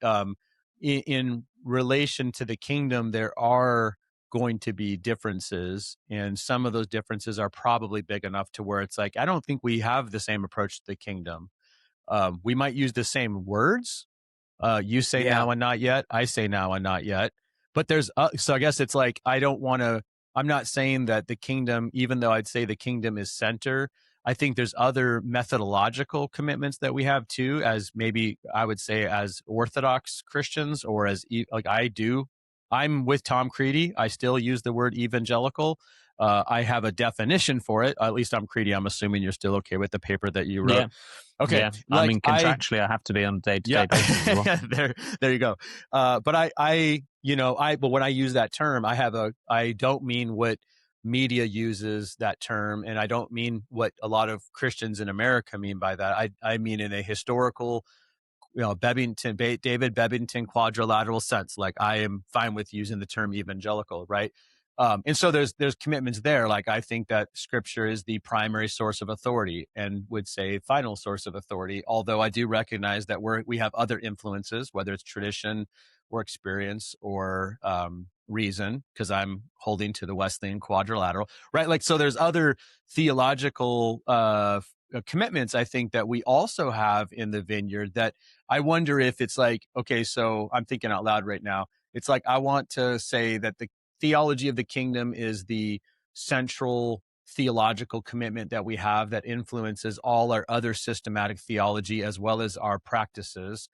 in relation to the kingdom, there are going to be differences, and some of those differences are probably big enough to where it's like, I don't think we have the same approach to the kingdom. We might use the same words. You say now and not yet. I say now and not yet. But so I guess it's like, I'm not saying that the kingdom, even though I'd say the kingdom is center, I think there's other methodological commitments that we have too, as maybe I would say as Orthodox Christians, or as like I do. I'm with Tom Creedy. I still use the word evangelical. I have a definition for it. At least I'm Creedy. I'm assuming you're still okay with the paper that you wrote. Yeah. Okay. Yeah. I mean, contractually, I have to be on a day-to-day basis as well. There you go. But but when I use that term, I don't mean what media uses that term, and I don't mean what a lot of Christians in America mean by that. I mean in a historical, David Bebbington quadrilateral sense. Like, I am fine with using the term evangelical, right? And so there's commitments there. Like, I think that Scripture is the primary source of authority, and would say final source of authority. Although I do recognize that we have other influences, whether it's tradition or experience or reason, because I'm holding to the Wesleyan quadrilateral, right? Like, so there's other theological commitments, I think, that we also have in the Vineyard, that I wonder if it's like, okay, so I'm thinking out loud right now. It's like, I want to say that the theology of the kingdom is the central theological commitment that we have, that influences all our other systematic theology as well as our practices.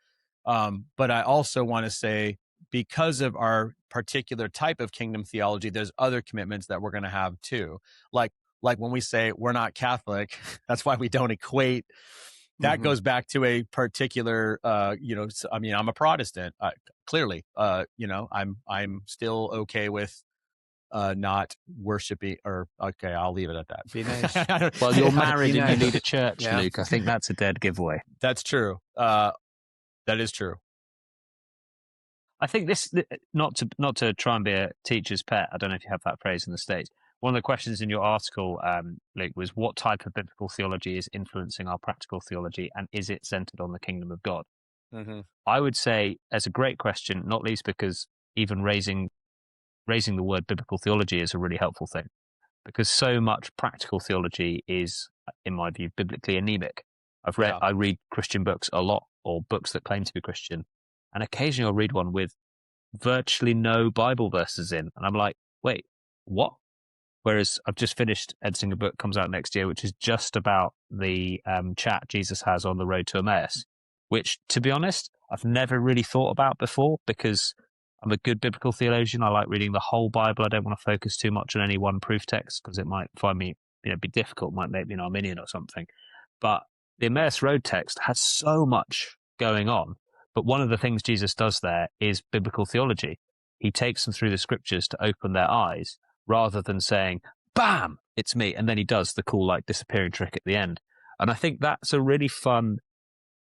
But I also want to say, because of our particular type of kingdom theology, there's other commitments that we're going to have too. Like when we say we're not Catholic, that's why we don't equate. That goes back to a particular, I mean, I'm a Protestant, clearly, I'm still okay with not worshiping, or okay, I'll leave it at that. Be nice. Well, you're married and you need a church, Luke. I think that's a dead giveaway. That's true. That is true. I think this, not to try and be a teacher's pet, I don't know if you have that phrase in the States. One of the questions in your article, Luke, was what type of biblical theology is influencing our practical theology, and is it centered on the kingdom of God? Mm-hmm. I would say that's a great question, not least because even raising the word biblical theology is a really helpful thing, because so much practical theology is, in my view, biblically anemic. I read Christian books a lot, or books that claim to be Christian, and occasionally I'll read one with virtually no Bible verses in, and I'm like, wait, what? Whereas I've just finished editing a book, comes out next year, which is just about the chat Jesus has on the road to Emmaus, which, to be honest, I've never really thought about before, because I'm a good biblical theologian. I like reading the whole Bible. I don't want to focus too much on any one proof text, because it might find me, be difficult, might make me an Arminian or something. But the Emmaus Road text has so much going on. But one of the things Jesus does there is biblical theology. He takes them through the scriptures to open their eyes, rather than saying, bam, it's me. And then he does the cool, disappearing trick at the end. And I think that's a really fun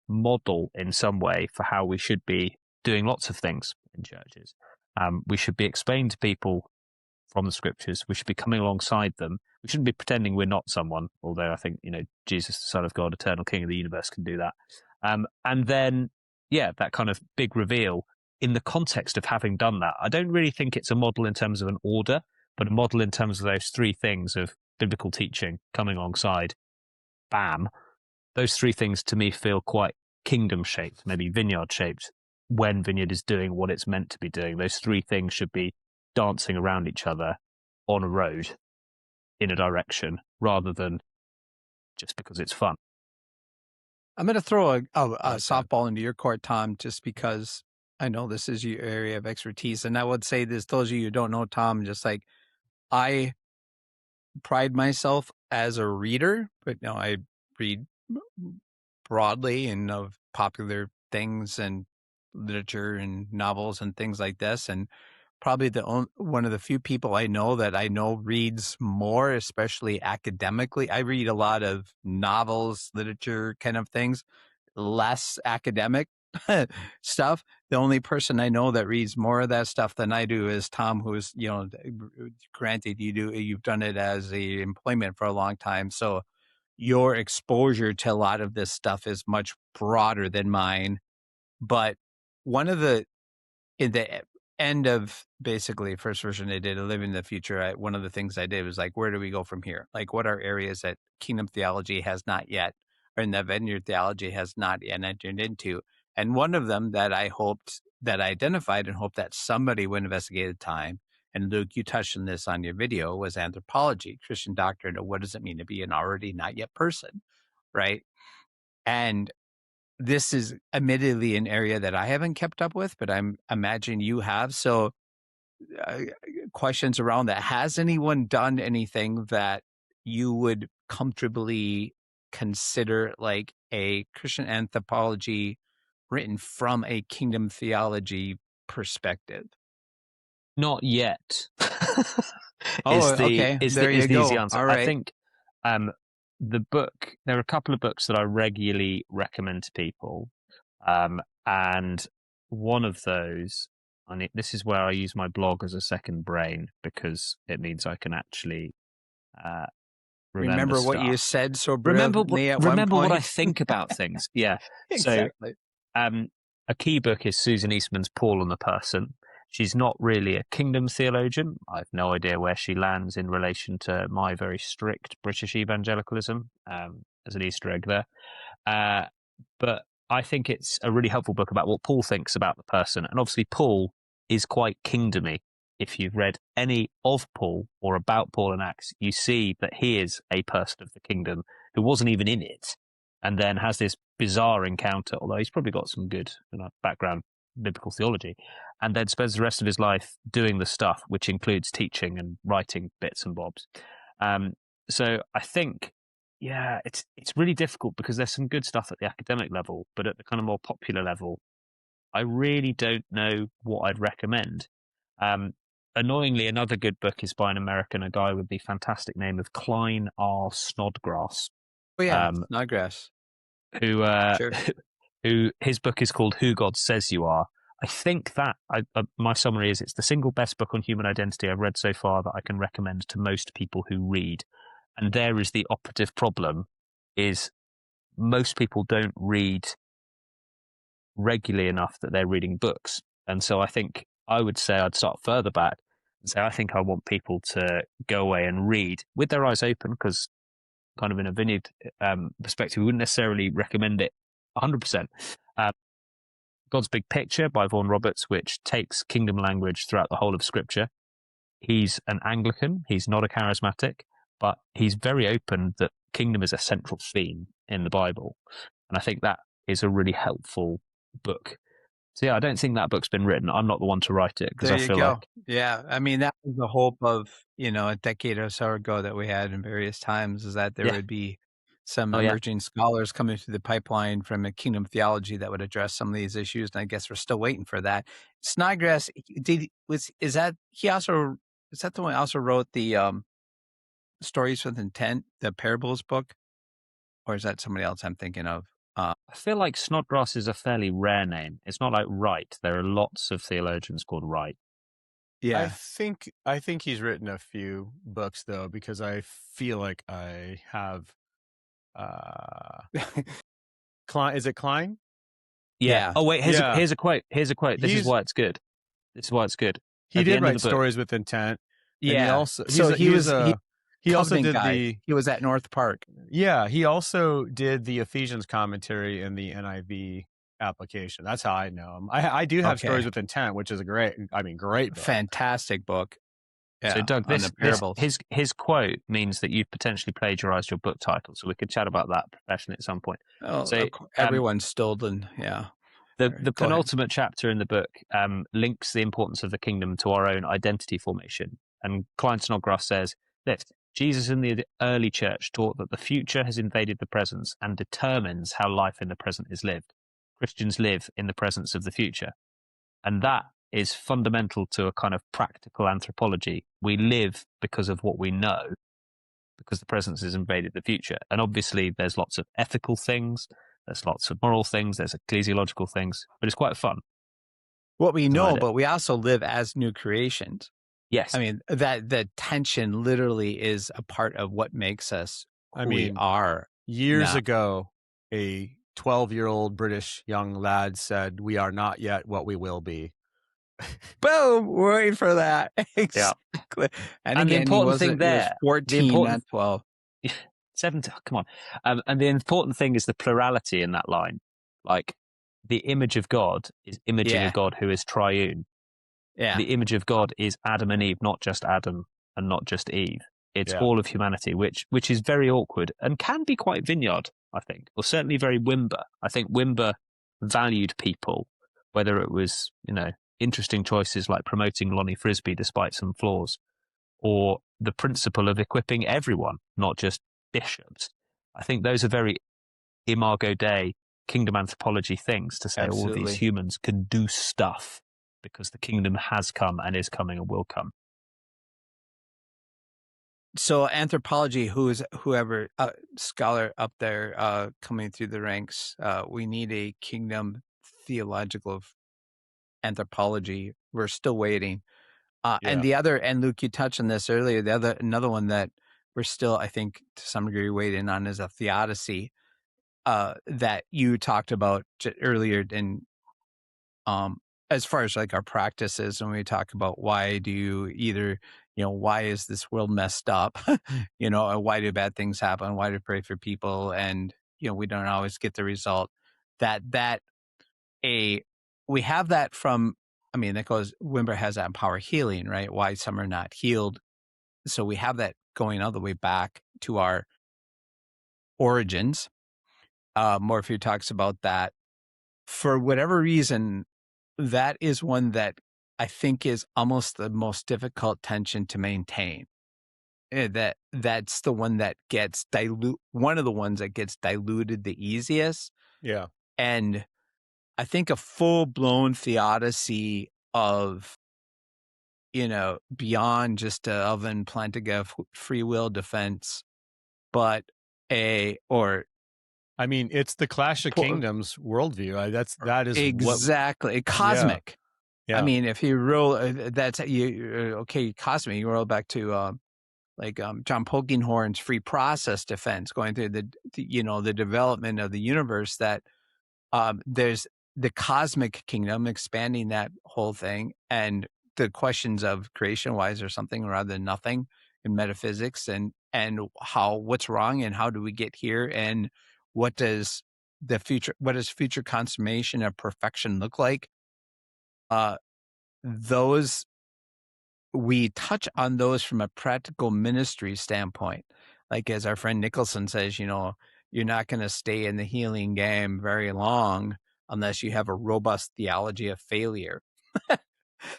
model in some way for how we should be doing lots of things in churches. We should be explaining to people from the scriptures. We should be coming alongside them. We shouldn't be pretending we're not someone, although I think, Jesus, the Son of God, eternal King of the universe, can do that. And then, that kind of big reveal in the context of having done that. I don't really think it's a model in terms of an order, but a model in terms of those three things of biblical teaching, coming alongside, bam. Those three things to me feel quite kingdom shaped, maybe Vineyard shaped, when Vineyard is doing what it's meant to be doing. Those three things should be dancing around each other on a road in a direction rather than just because it's fun. I'm going to throw a softball into your court, Tom, just because I know this is your area of expertise. And I would say this, those of you who don't know Tom, just like I pride myself as a reader, but I read broadly and of popular things and literature and novels and things like this. And probably one of the few people I know reads more, especially academically. I read a lot of novels, literature kind of things, less academic stuff. The only person I know that reads more of that stuff than I do is Tom, who's, granted you've done it as a employment for a long time. So your exposure to a lot of this stuff is much broader than mine. But in the end of basically first version I did, A Living in the Future, one of the things I did was like, where do we go from here? Like, what are areas that Kingdom Theology has not yet, or in the Vineyard Theology has not yet entered into? And one of them that I identified and hoped that somebody would investigate at the time, and Luke, you touched on this on your video, was anthropology, Christian doctrine of what does it mean to be an already not yet person, right? And this is admittedly an area that I haven't kept up with, but I'm imagine you have. So questions around that. Has anyone done anything that you would comfortably consider like a Christian anthropology written from a Kingdom Theology perspective? Not yet. Okay. There you go. Easy answer. All right. I think the book, there are a couple of books that I regularly recommend to people. And one of those, this is where I use my blog as a second brain because it means I can actually remember what you said so brilliantly at one point. Remember what I think about things. Yeah. Exactly. So a key book is Susan Eastman's Paul and the Person. She's not really a kingdom theologian. I have no idea where she lands in relation to my very strict British evangelicalism, as an Easter egg there. But I think it's a really helpful book about what Paul thinks about the person. And obviously Paul is quite kingdomy. If you've read any of Paul or about Paul in Acts, you see that he is a person of the kingdom who wasn't even in it and then has this bizarre encounter, although he's probably got some good background biblical theology, and then spends the rest of his life doing the stuff, which includes teaching and writing bits and bobs. So I think, it's really difficult because there's some good stuff at the academic level, but at the kind of more popular level, I really don't know what I'd recommend. Annoyingly, another good book is by an American, a guy with the fantastic name of Klein R. Snodgrass. Oh yeah, Snodgrass. Who sure. Who his book is called Who God Says You Are. I think that my summary is it's the single best book on human identity I've read so far that I can recommend to most people who read. And there is the operative problem, is most people don't read regularly enough that they're reading books. And so I think I would say I'd start further back and say I think I want people to go away and read with their eyes open, because kind of in a Vineyard perspective, we wouldn't necessarily recommend it 100%. God's Big Picture by Vaughan Roberts, which takes kingdom language throughout the whole of Scripture. He's an Anglican, he's not a charismatic, but he's very open that kingdom is a central theme in the Bible. And I think that is a really helpful book. So I don't think that book's been written. I'm not the one to write it, because I feel like... Yeah, I mean, that was the hope of, a decade or so ago that we had in various times, is that there would be some emerging scholars coming through the pipeline from a Kingdom Theology that would address some of these issues. And I guess we're still waiting for that. Snodgrass, is that the one who also wrote the Stories with Intent, the Parables book? Or is that somebody else I'm thinking of? I feel like Snodgrass is a fairly rare name. It's not like Wright. There are lots of theologians called Wright. Yeah. I think he's written a few books though, because I feel like I have Klein, is it Klein? Yeah. Oh wait, here's a quote. Here's a quote. This is why it's good. He did write Stories with Intent. Yeah. And he also he also did he was at North Park. Yeah, he also did the Ephesians commentary in the NIV application. That's how I know him. I do have Stories with Intent, which is a great book. Fantastic book. Yeah, so Doug, his quote means that you've potentially plagiarized your book title, so we could chat about that professionally at some point. Oh, so everyone's stolen. Yeah. The penultimate chapter in the book links the importance of the kingdom to our own identity formation. And Klein Snodgrass says this: Jesus in the early church taught that the future has invaded the present and determines how life in the present is lived. Christians live in the presence of the future. And that is fundamental to a kind of practical anthropology. We live because of what we know, because the present has invaded the future. And obviously there's lots of ethical things, there's lots of moral things, there's ecclesiological things, but it's quite fun. What we know, but we also live as new creations. Yes. I mean, that tension literally is a part of what makes us who we are. Years ago, a 12-year-old British young lad said, "We are not yet what we will be." Boom! Wait for that. Exactly. Yeah. And again, the important thing there, 14, not 12. 17. Come on. And the important thing is the plurality in that line. Like, the image of God is imaging a God who is triune. Yeah. The image of God is Adam and Eve, not just Adam and not just Eve. It's all of humanity, which is very awkward and can be quite Vineyard, I think, or certainly very Wimber. I think Wimber valued people, whether it was, interesting choices like promoting Lonnie Frisbee despite some flaws, or the principle of equipping everyone, not just bishops. I think those are very Imago Dei, kingdom anthropology things to say all these humans can do stuff because the kingdom has come and is coming and will come. So anthropology, whoever scholar up there coming through the ranks, we need a kingdom theological anthropology. We're still waiting. And Luke, you touched on this earlier. Another one that we're still, I think, to some degree waiting on is a theodicy that you talked about earlier. In as far as like our practices, when we talk about why do you either, why is this world messed up, or why do bad things happen? Why do we pray for people? And, we don't always get the result we have that from, that goes, Wimber has that in Power Healing, right? Why some are not healed. So we have that going all the way back to our origins. Morphew talks about that. For whatever reason, that is one that I think is almost the most difficult tension to maintain. That's the one that gets one of the ones that gets diluted the easiest. Yeah. And I think a full-blown theodicy of, beyond just of implanting free will defense, but it's the Clash of Kingdoms worldview. That is exactly cosmic. Yeah. If you roll, cosmic. You roll back to John Polkinghorne's free process defense, going through the development of the universe. That there's the cosmic kingdom, expanding that whole thing, and the questions of creation, why is there something rather than nothing in metaphysics, and what's wrong and how do we get here, and what does future consummation of perfection look like? Those, we touch on those from a practical ministry standpoint. Like as our friend Nicholson says, you're not going to stay in the healing game very long unless you have a robust theology of failure.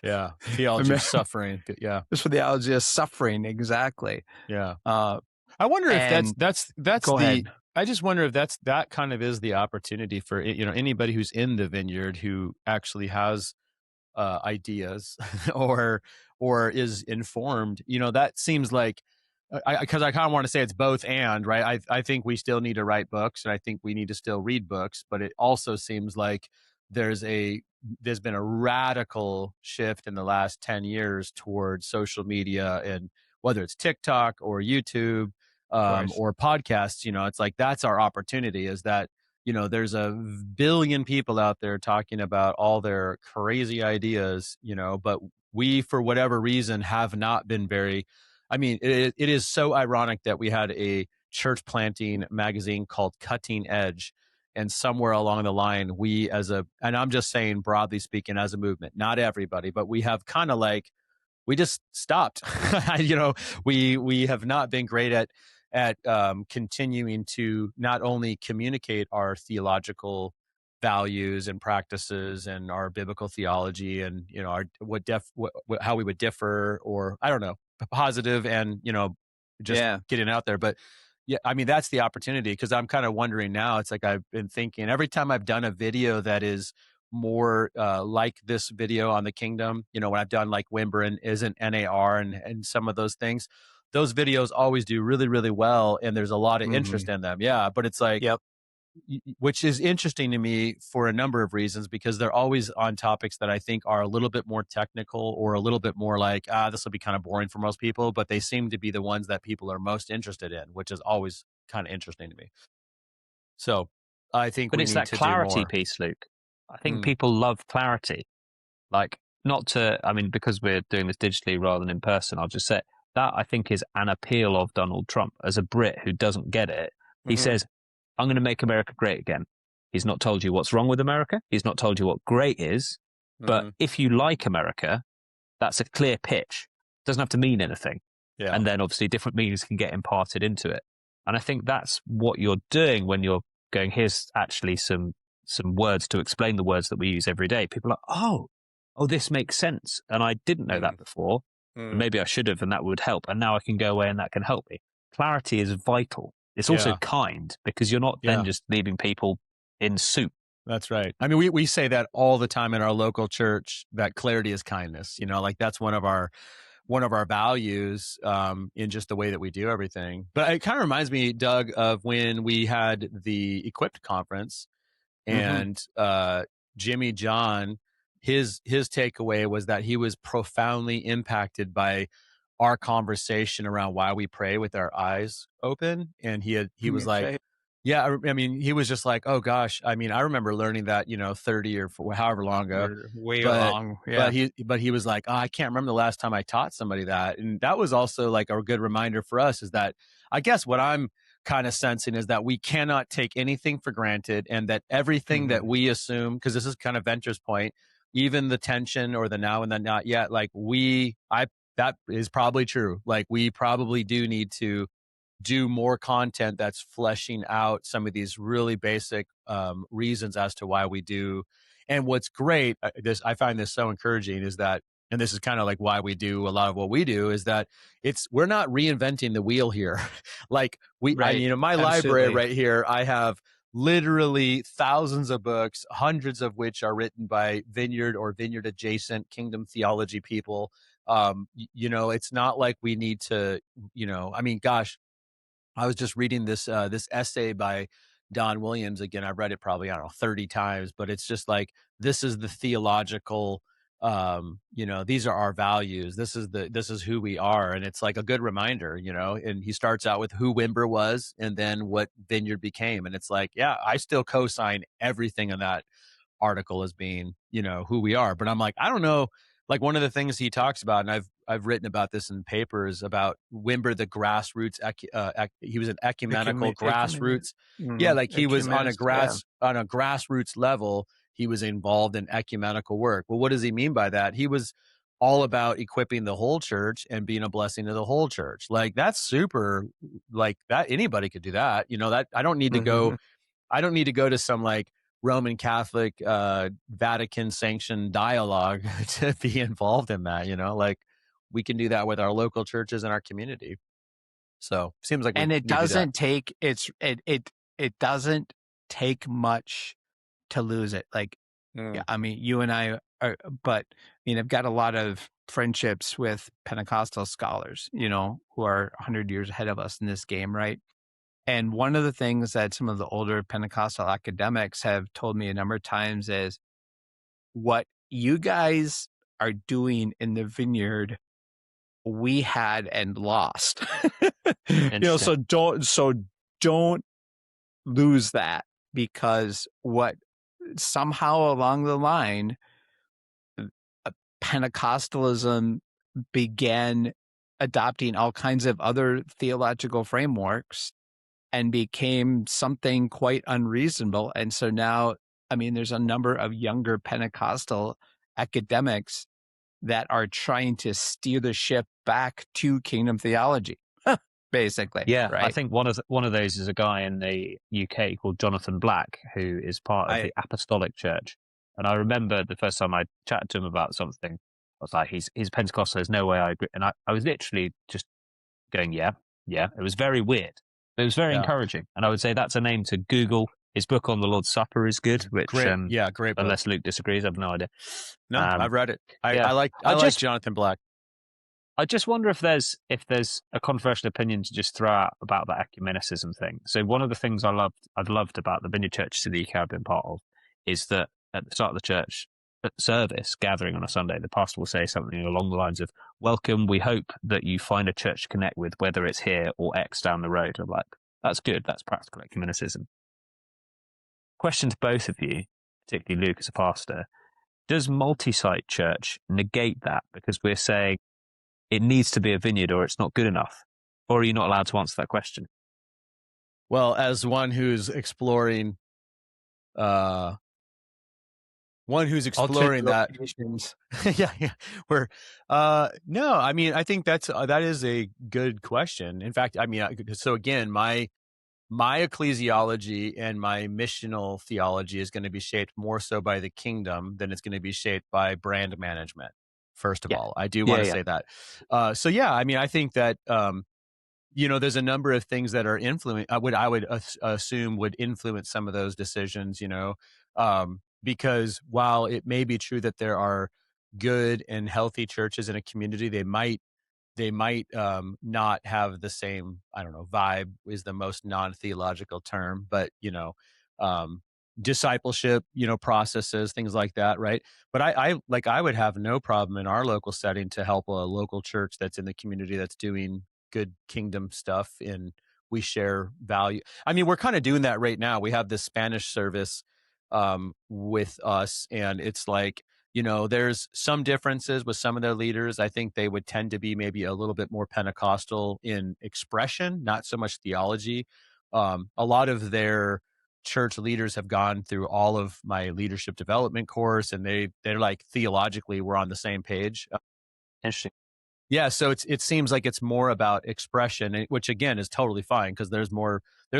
Yeah. Theology of suffering. Yeah. It's for theology of suffering. Exactly. Yeah. I wonder if that's go ahead. I just wonder if that kind of is the opportunity for, anybody who's in the Vineyard who actually has ideas or is informed, that seems like, because I kind of want to say it's both and, right? I think we still need to write books and I think we need to still read books, but it also seems like there's been a radical shift in the last 10 years towards social media, and whether it's TikTok or YouTube or podcasts, it's like, that's our opportunity, is that, there's a billion people out there talking about all their crazy ideas, but we, for whatever reason, have not been very, it is so ironic that we had a church planting magazine called Cutting Edge. And somewhere along the line, and I'm just saying, broadly speaking, as a movement, not everybody, but we have kind of like, we just stopped. We have not been great at continuing to not only communicate our theological values and practices and our biblical theology, and our how we would differ, or I don't know, positive and getting out there. But yeah, that's the opportunity, because I'm kind of wondering now. It's like, I've been thinking, every time I've done a video that is more like this video on the Kingdom, when I've done like Wimber and Isn't NAR and some of those things, those videos always do really, really well, and there's a lot of interest in them. Yeah, but it's like, which is interesting to me for a number of reasons, because they're always on topics that I think are a little bit more technical, or a little bit more like, this will be kind of boring for most people, but they seem to be the ones that people are most interested in, which is always kind of interesting to me. So I think it's that clarity piece, Luke. I think people love clarity. Like, because we're doing this digitally rather than in person, I'll just say that I think is an appeal of Donald Trump. As a Brit who doesn't get it, he says, I'm going to make America great again. He's not told you what's wrong with America. He's not told you what great is. But if you like America, that's a clear pitch. It doesn't have to mean anything. Yeah. And then obviously different meanings can get imparted into it. And I think that's what you're doing when you're going, here's actually some words to explain the words that we use every day. People are like, oh, this makes sense. And I didn't know that before. And maybe I should have, and that would help. And now I can go away and that can help me. Clarity is vital. It's also kind, because you're not then just leaving people in soup. That's right. We say that all the time in our local church, that clarity is kindness. Like, that's one of our values in just the way that we do everything. But it kind of reminds me, Doug, of when we had the Equipped conference, and Jimmy John, his takeaway was that he was profoundly impacted by our conversation around why we pray with our eyes open. And he was like, he was just like, oh gosh, I remember learning that, 30 or however long ago, long. Yeah. But he was like, I can't remember the last time I taught somebody that. And that was also like a good reminder for us, is that I guess what I'm kind of sensing is that we cannot take anything for granted, and that everything that we assume, because this is kind of Venture's point, even the tension or the now and the not yet, like that is probably true. Like, we probably do need to do more content that's fleshing out some of these really basic reasons as to why we do. And what's great, I find this so encouraging, is that, and this is kind of like why we do a lot of what we do, is that we're not reinventing the wheel here. Like, my library right here, I have literally thousands of books, hundreds of which are written by Vineyard or Vineyard adjacent Kingdom Theology people. It's not like we need to, gosh, I was just reading this essay by Don Williams again. I've read it probably, 30 times, but it's just like, this is the theological, these are our values. This is who we are. And it's like a good reminder, and he starts out with who Wimber was and then what Vineyard became. And it's like, yeah, I still co-sign everything in that article as being, who we are. But I'm like, I don't know. Like, one of the things he talks about, and I've written about this in papers, about Wimber, the grassroots, he was an ecumenical grassroots. Yeah, like he was on a grassroots level, he was involved in ecumenical work. Well, what does he mean by that? He was all about equipping the whole church and being a blessing to the whole church. Like, that's super, like, that anybody could do that. That I don't need to go. I don't need to go to some like Roman Catholic, Vatican sanctioned dialogue to be involved in that, like, we can do that with our local churches and our community. So seems like, and it doesn't take, it doesn't take much to lose it. Like, you and I are, but I've got a lot of friendships with Pentecostal scholars, who are 100 years ahead of us in this game. Right. And one of the things that some of the older Pentecostal academics have told me a number of times is what you guys are doing in the Vineyard, we had and lost. So don't lose that, because what somehow along the line, Pentecostalism began adopting all kinds of other theological frameworks and became something quite unreasonable. And so now, there's a number of younger Pentecostal academics that are trying to steer the ship back to kingdom theology, basically. Yeah, right? I think one of those is a guy in the UK called Jonathan Black, who is part of the Apostolic Church. And I remember the first time I chatted to him about something, I was like, he's Pentecostal, there's no way I agree. And I was literally just going, yeah. It was very weird. But it was very encouraging. And I would say that's a name to Google. His book on the Lord's Supper is good, which, great book. Unless Luke disagrees, I have no idea. No, I've read it. I like Jonathan Black. I just wonder if there's a controversial opinion to just throw out about that ecumenicism thing. So one of the things I've loved about the Vineyard churches in the UK I've been part of is that at the start of the church service gathering on a Sunday, the pastor will say something along the lines of, "Welcome, we hope that you find a church to connect with, whether it's here or X down the road." I'm like, that's good. That's practical ecumenicism. Question to both of you, particularly Luke as a pastor, does multi-site church negate that because we're saying it needs to be a vineyard or it's not good enough? Or are you not allowed to answer that question? Well, as one who's exploring that. We're no, I think that is a good question. In fact, so again, my ecclesiology and my missional theology is going to be shaped more so by the kingdom than it's going to be shaped by brand management. First of all, I do want to say that. I think that there's a number of things that are I would assume would influence some of those decisions. Because while it may be true that there are good and healthy churches in a community, they might not have the same, vibe is the most non-theological term, but discipleship, processes, things like that, right? But I would have no problem in our local setting to help a local church that's in the community that's doing good kingdom stuff, and we share value. We're kind of doing that right now. We have this Spanish service with us, and it's like, there's some differences with some of their leaders. I think they would tend to be maybe a little bit more Pentecostal in expression, not so much theology. A lot of their church leaders have gone through all of my leadership development course, and they're like, theologically, we're on the same page. Interesting. Yeah, so it seems like it's more about expression, which again is totally fine, because there's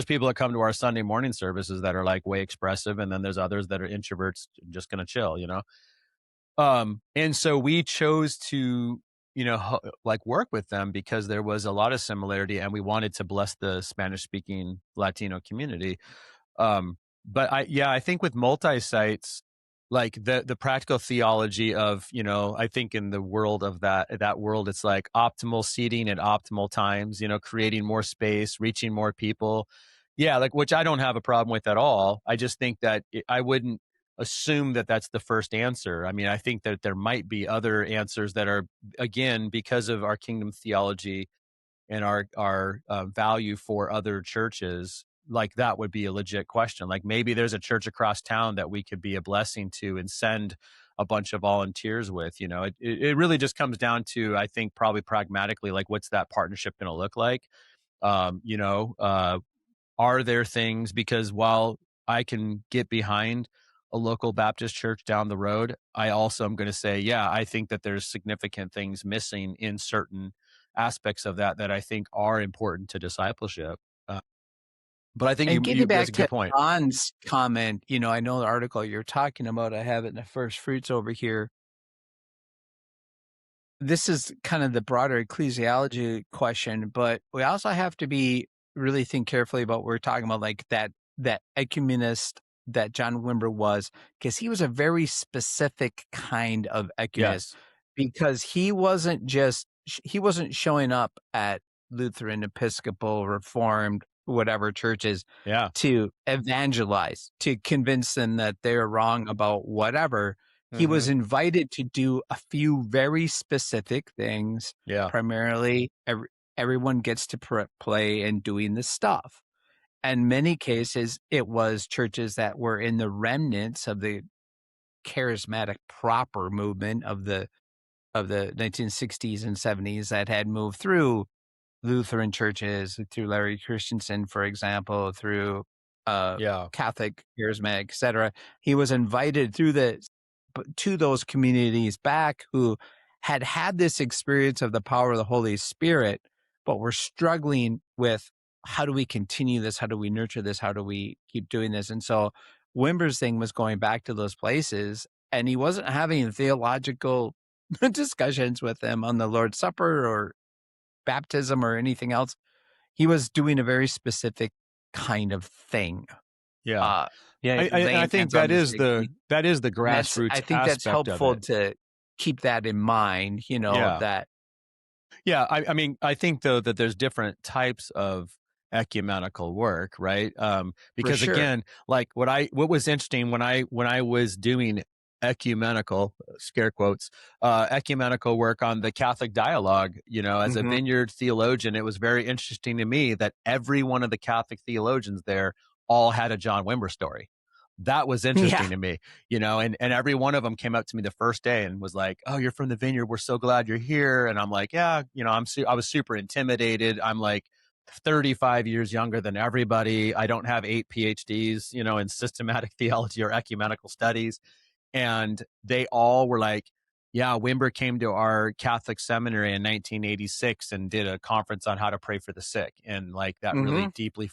people that come to our Sunday morning services that are like way expressive, and then there's others that are introverts just going to chill, and so we chose to, work with them because there was a lot of similarity, and we wanted to bless the Spanish-speaking Latino community. But I think with multi-sites, like the practical theology of, I think in the world of that world, it's like optimal seating at optimal times, creating more space, reaching more people. Yeah, which I don't have a problem with at all. I just think that I wouldn't assume that that's the first answer. I think that there might be other answers that are, again, because of our kingdom theology and our value for other churches, like that would be a legit question. Like maybe there's a church across town that we could be a blessing to and send a bunch of volunteers with. It really just comes down to, I think, probably pragmatically, like, what's that partnership going to look like? Are there things, because while I can get behind a local Baptist church down the road, I also am going to say, I think that there's significant things missing in certain aspects of that I think are important to discipleship. But I think getting back that's a good point. John's comment, I know the article you're talking about, I have it in the first fruits over here. This is kind of the broader ecclesiology question, but we also have to really think carefully about what we're talking about, like that ecumenist that John Wimber was, because he was a very specific kind of ecumenist, because he wasn't showing up at Lutheran, Episcopal, Reformed, whatever churches to evangelize, to convince them that they're wrong about whatever. he was invited to do a few very specific things. Yeah. Primarily, everyone gets to play in doing this stuff. And many cases, it was churches that were in the remnants of the charismatic proper movement of the 1960s and 70s that had moved through Lutheran churches, through Larry Christensen, for example, through Catholic, Charismatic, etc. He was invited to those communities back who had this experience of the power of the Holy Spirit, but were struggling with, how do we continue this? How do we nurture this? How do we keep doing this? And so Wimber's thing was going back to those places, and he wasn't having theological discussions with them on the Lord's Supper or baptism or anything else. He was doing a very specific kind of thing. I think that is the grassroots. I think that's helpful to keep that in mind. That. Yeah, I mean, I think though that there's different types of ecumenical work, right? Because again, like what was interesting when I was doing ecumenical, scare quotes, ecumenical work on the Catholic dialogue, as a Vineyard theologian, it was very interesting to me that every one of the Catholic theologians there all had a John Wimber story. That was interesting to me, and every one of them came up to me the first day and was like, "Oh, you're from the Vineyard. We're so glad you're here." And I'm like, "Yeah, I was super intimidated. I'm like 35 years younger than everybody. I don't have 8 PhDs, in systematic theology or ecumenical studies." And they all were like, yeah, Wimber came to our Catholic seminary in 1986 and did a conference on how to pray for the sick. And like that really deeply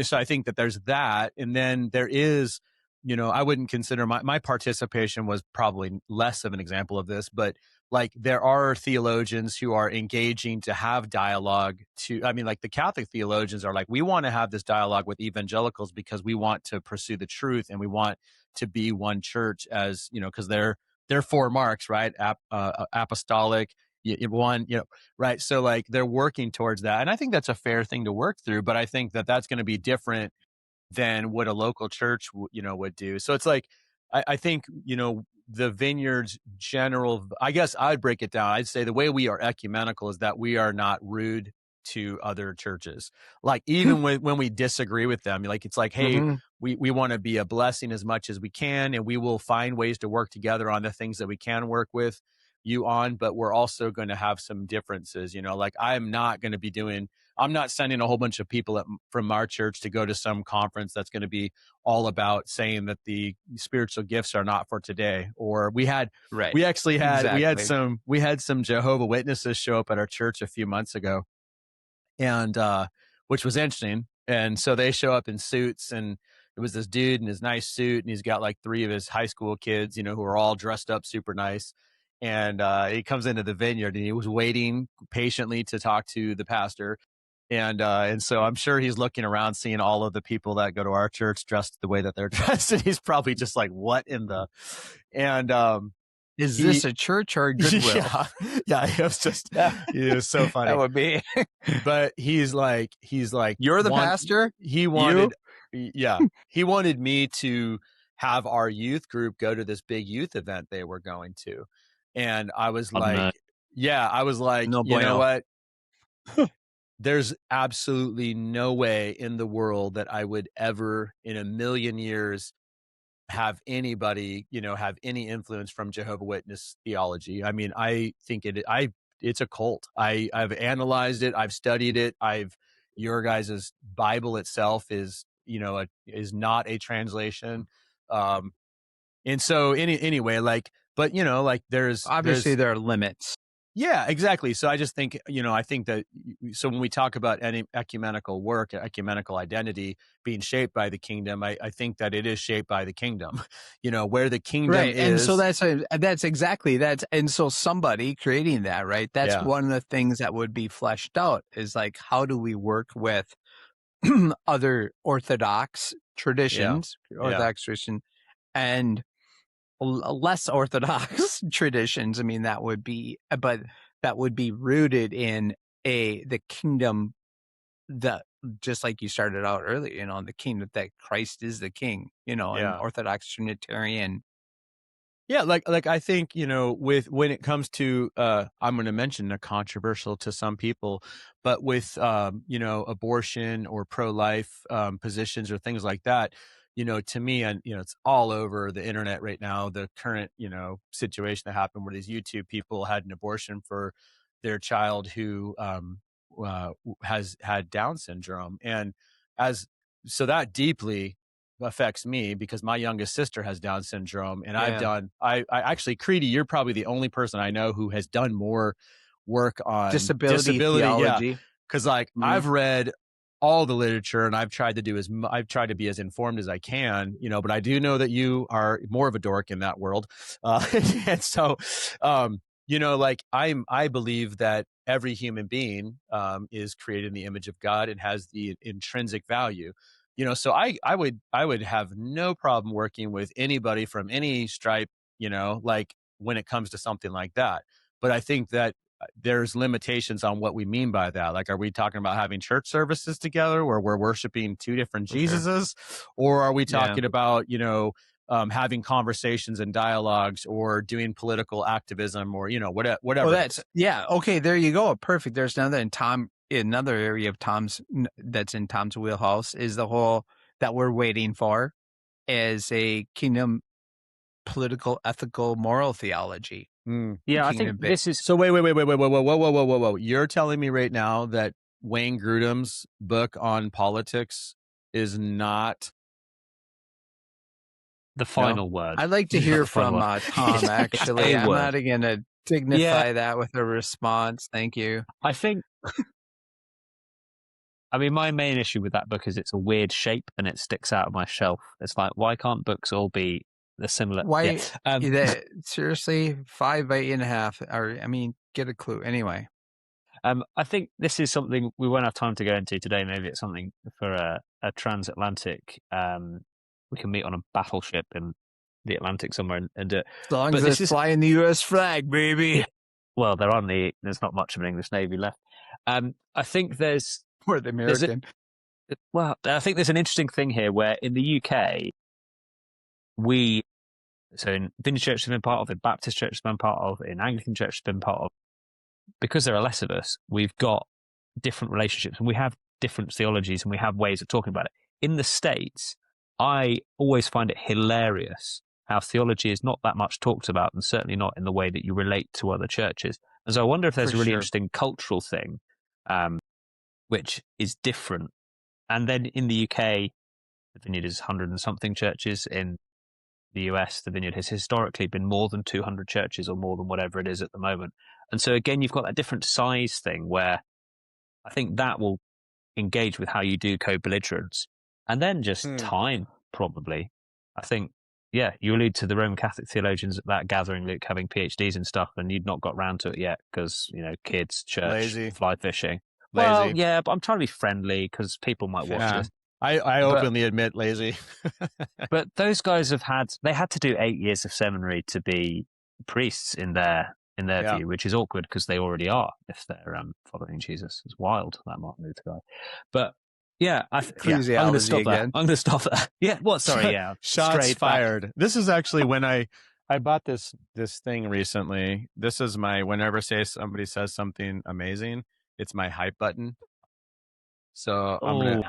so I think that there's that. And then there is, I wouldn't consider my participation was probably less of an example of this, but like there are theologians who are engaging to have dialogue like the Catholic theologians are like, we want to have this dialogue with evangelicals because we want to pursue the truth and we want to be one church, as because they're 4 marks, right? Apostolic, one, right? So like they're working towards that, and I think that's a fair thing to work through. But I think that that's going to be different than what a local church would do. So it's like I think the Vineyard's general. I guess I'd break it down. I'd say the way we are ecumenical is that we are not rude to other churches. Like even when we disagree with them, like it's like, hey, we want to be a blessing as much as we can, and we will find ways to work together on the things that we can work with you on, but we're also going to have some differences. Like I'm not sending a whole bunch of people from our church to go to some conference that's going to be all about saying that the spiritual gifts are not for today. Or we had some Jehovah's Witnesses show up at our church a few months ago, and which was interesting. And so they show up in suits, and it was this dude in his nice suit, and he's got like 3 of his high school kids, who are all dressed up super nice. And he comes into the Vineyard, and he was waiting patiently to talk to the pastor. And so I'm sure he's looking around, seeing all of the people that go to our church dressed the way that they're dressed, and he's probably just like, "What in the?" And is this a church or a Goodwill? Yeah, it was just, it was so funny. That would be. But he's like, you're the pastor? He wanted, he wanted me to have our youth group go to this big youth event they were going to. And I was like, no, you know what? There's absolutely no way in the world that I would ever in a million years have anybody, have any influence from Jehovah's Witness theology. I mean, I think it's a cult. I've analyzed it. I've studied it. Your guys' Bible itself is not a translation. And so anyway, like, but there's obviously there are limits. Yeah, exactly. So I just think, I think that, so when we talk about any ecumenical work, ecumenical identity being shaped by the kingdom, I think that it is shaped by the kingdom, where the kingdom is. And so that's exactly that. And so somebody creating that, right? That's one of the things that would be fleshed out is like, how do we work with other Orthodox traditions, Orthodox tradition, and less Orthodox traditions. I mean, that would be rooted in the kingdom, just like you started out earlier, the kingdom that Christ is the king, an Orthodox Trinitarian Yeah, like I think, with when it comes to I'm going to mention a controversial to some people, but with abortion or pro-life positions or things like that, to me, and it's all over the internet right now, the current situation that happened where these YouTube people had an abortion for their child who has had Down syndrome, and so that deeply affects me because my youngest sister has Down syndrome, and I actually, Creedy, you're probably the only person I know who has done more work on disability theology. Yeah, because I've read all the literature and I've tried to be as informed as I can, but I do know that you are more of a dork in that world, and so I believe that every human being is created in the image of God and has the intrinsic value. So I would have no problem working with anybody from any stripe, when it comes to something like that. But I think that there's limitations on what we mean by that. Like, are we talking about having church services together where we're worshiping two different Jesuses? Or are we talking about, having conversations and dialogues or doing political activism or, whatever. Well, okay. There you go. Perfect. There's another area of Tom's that's in Tom's wheelhouse is the whole that we're waiting for as a kingdom political, ethical, moral theology. Yeah, I think this is... So wait, whoa. You're telling me right now that Wayne Grudem's book on politics is not the final word? I'd like to hear from Tom, actually. I'm not going to dignify that with a response. Thank you. I think... I mean, my main issue with that book is it's a weird shape and it sticks out of my shelf. It's like, why can't books all be the similar? Why? Seriously, 5 by 8.5. Or I mean, get a clue. Anyway, I think this is something we won't have time to go into today. Maybe it's something for a transatlantic. We can meet on a battleship in the Atlantic somewhere and do it. As long as it's flying the U.S. flag, baby. Well, there's not much of an English Navy left. I think there's. Or the American. I think there's an interesting thing here where in the UK, so in Vineyard Church has been part of, in Baptist Church has been part of, in Anglican Church has been part of, because there are less of us, we've got different relationships and we have different theologies and we have ways of talking about it. In the States, I always find it hilarious how theology is not that much talked about and certainly not in the way that you relate to other churches. And so I wonder if there's a really interesting cultural thing, which is different. And then in the UK, the Vineyard is 100 and something churches. In the US, the Vineyard has historically been more than 200 churches or more than whatever it is at the moment. And so again, you've got that different size thing where I think that will engage with how you do co-belligerence. And then just time, probably. I think, you allude to the Roman Catholic theologians at that gathering, Luke, having PhDs and stuff, and you'd not got round to it yet because, kids, church, lazy, fly fishing. Lazy. Well, yeah, but I'm trying to be friendly because people might watch this. I openly admit lazy. But those guys they had to do 8 years of seminary to be priests in their view, which is awkward because they already are if they're following Jesus. It's wild, that Martin Luther guy. But I'm going to stop that. I'm going to stop that. Yeah, what? Sorry, yeah. Shots fired. Back. This is actually when I bought this thing recently. This is my, whenever somebody says something amazing, it's my hype button. So I'm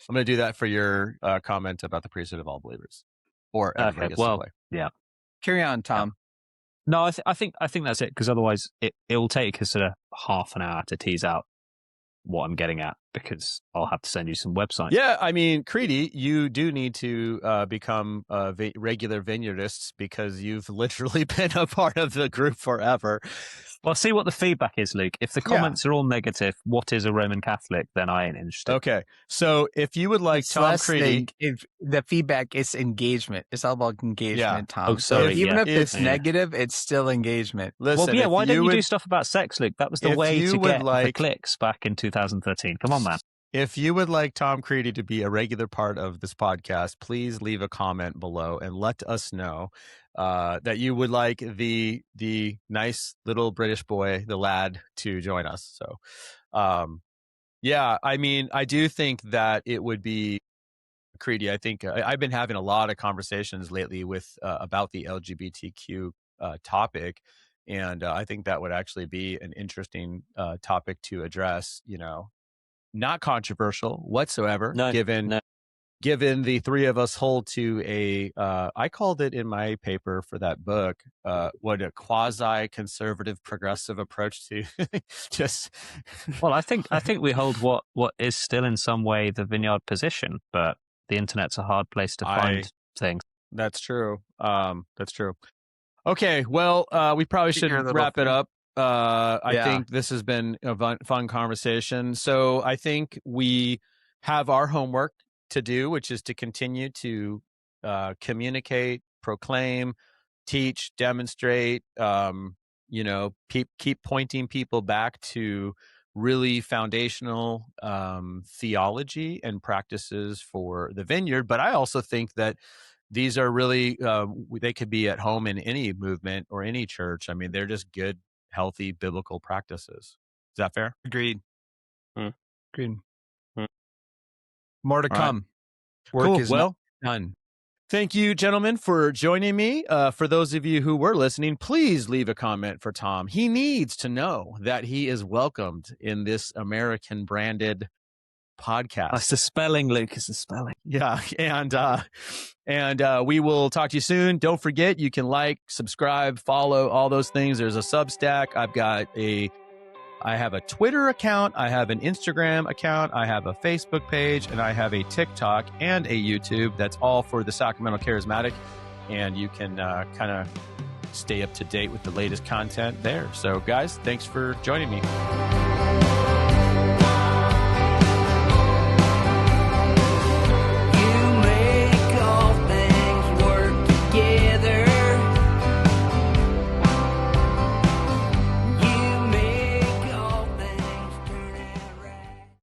gonna do that for your comment about the priesthood of all believers, or everybody gets to play. Yeah. Carry on, Tom. No, I think that's it because otherwise it will take us a half an hour to tease out what I'm getting at because I'll have to send you some websites. Yeah, I mean, Creedy, you do need to become regular vineyardists because you've literally been a part of the group forever. Well, see what the feedback is, Luke. If the comments are all negative, what is a Roman Catholic, then I ain't interested. Okay. So if you would like Tom Creedy... If the feedback is engagement. It's all about engagement, Tom. Oh, sorry. So even if it's negative, it's still engagement. Listen, why don't you do stuff about sex, Luke? That was the way to get the clicks back in 2013. Come on, man. If you would like Tom Creedy to be a regular part of this podcast, please leave a comment below and let us know that you would like the nice little British boy, the lad, to join us. So, I mean, I do think that it would be Creedy, I think I've been having a lot of conversations lately with about the LGBTQ topic, and I think that would actually be an interesting topic to address. Not controversial whatsoever, given the three of us hold to a, I called it in my paper for that book, what a quasi-conservative progressive approach to just. Well, I think we hold what is still in some way the Vineyard position, but the internet's a hard place to find things. That's true. That's true. Okay, well, we probably should wrap it up. I think this has been a fun conversation. So I think we have our homework to do, which is to continue to communicate, proclaim, teach, demonstrate, keep pointing people back to really foundational theology and practices for the Vineyard. But I also think that these are really, they could be at home in any movement or any church. I mean, they're just good, healthy, biblical practices. Is that fair? Agreed. Agreed. More to come. Work is not done. Thank you, gentlemen, for joining me. For those of you who were listening, please leave a comment for Tom. He needs to know that he is welcomed in this American branded podcast. It's the spelling, Luke. It's the spelling. Yeah. And we will talk to you soon. Don't forget, you can subscribe, follow, all those things. There's a Substack. I have a Twitter account, I have an Instagram account, I have a Facebook page, and I have a TikTok and a YouTube. That's all for the Sacramental Charismatic. And you can kind of stay up to date with the latest content there. So guys, thanks for joining me.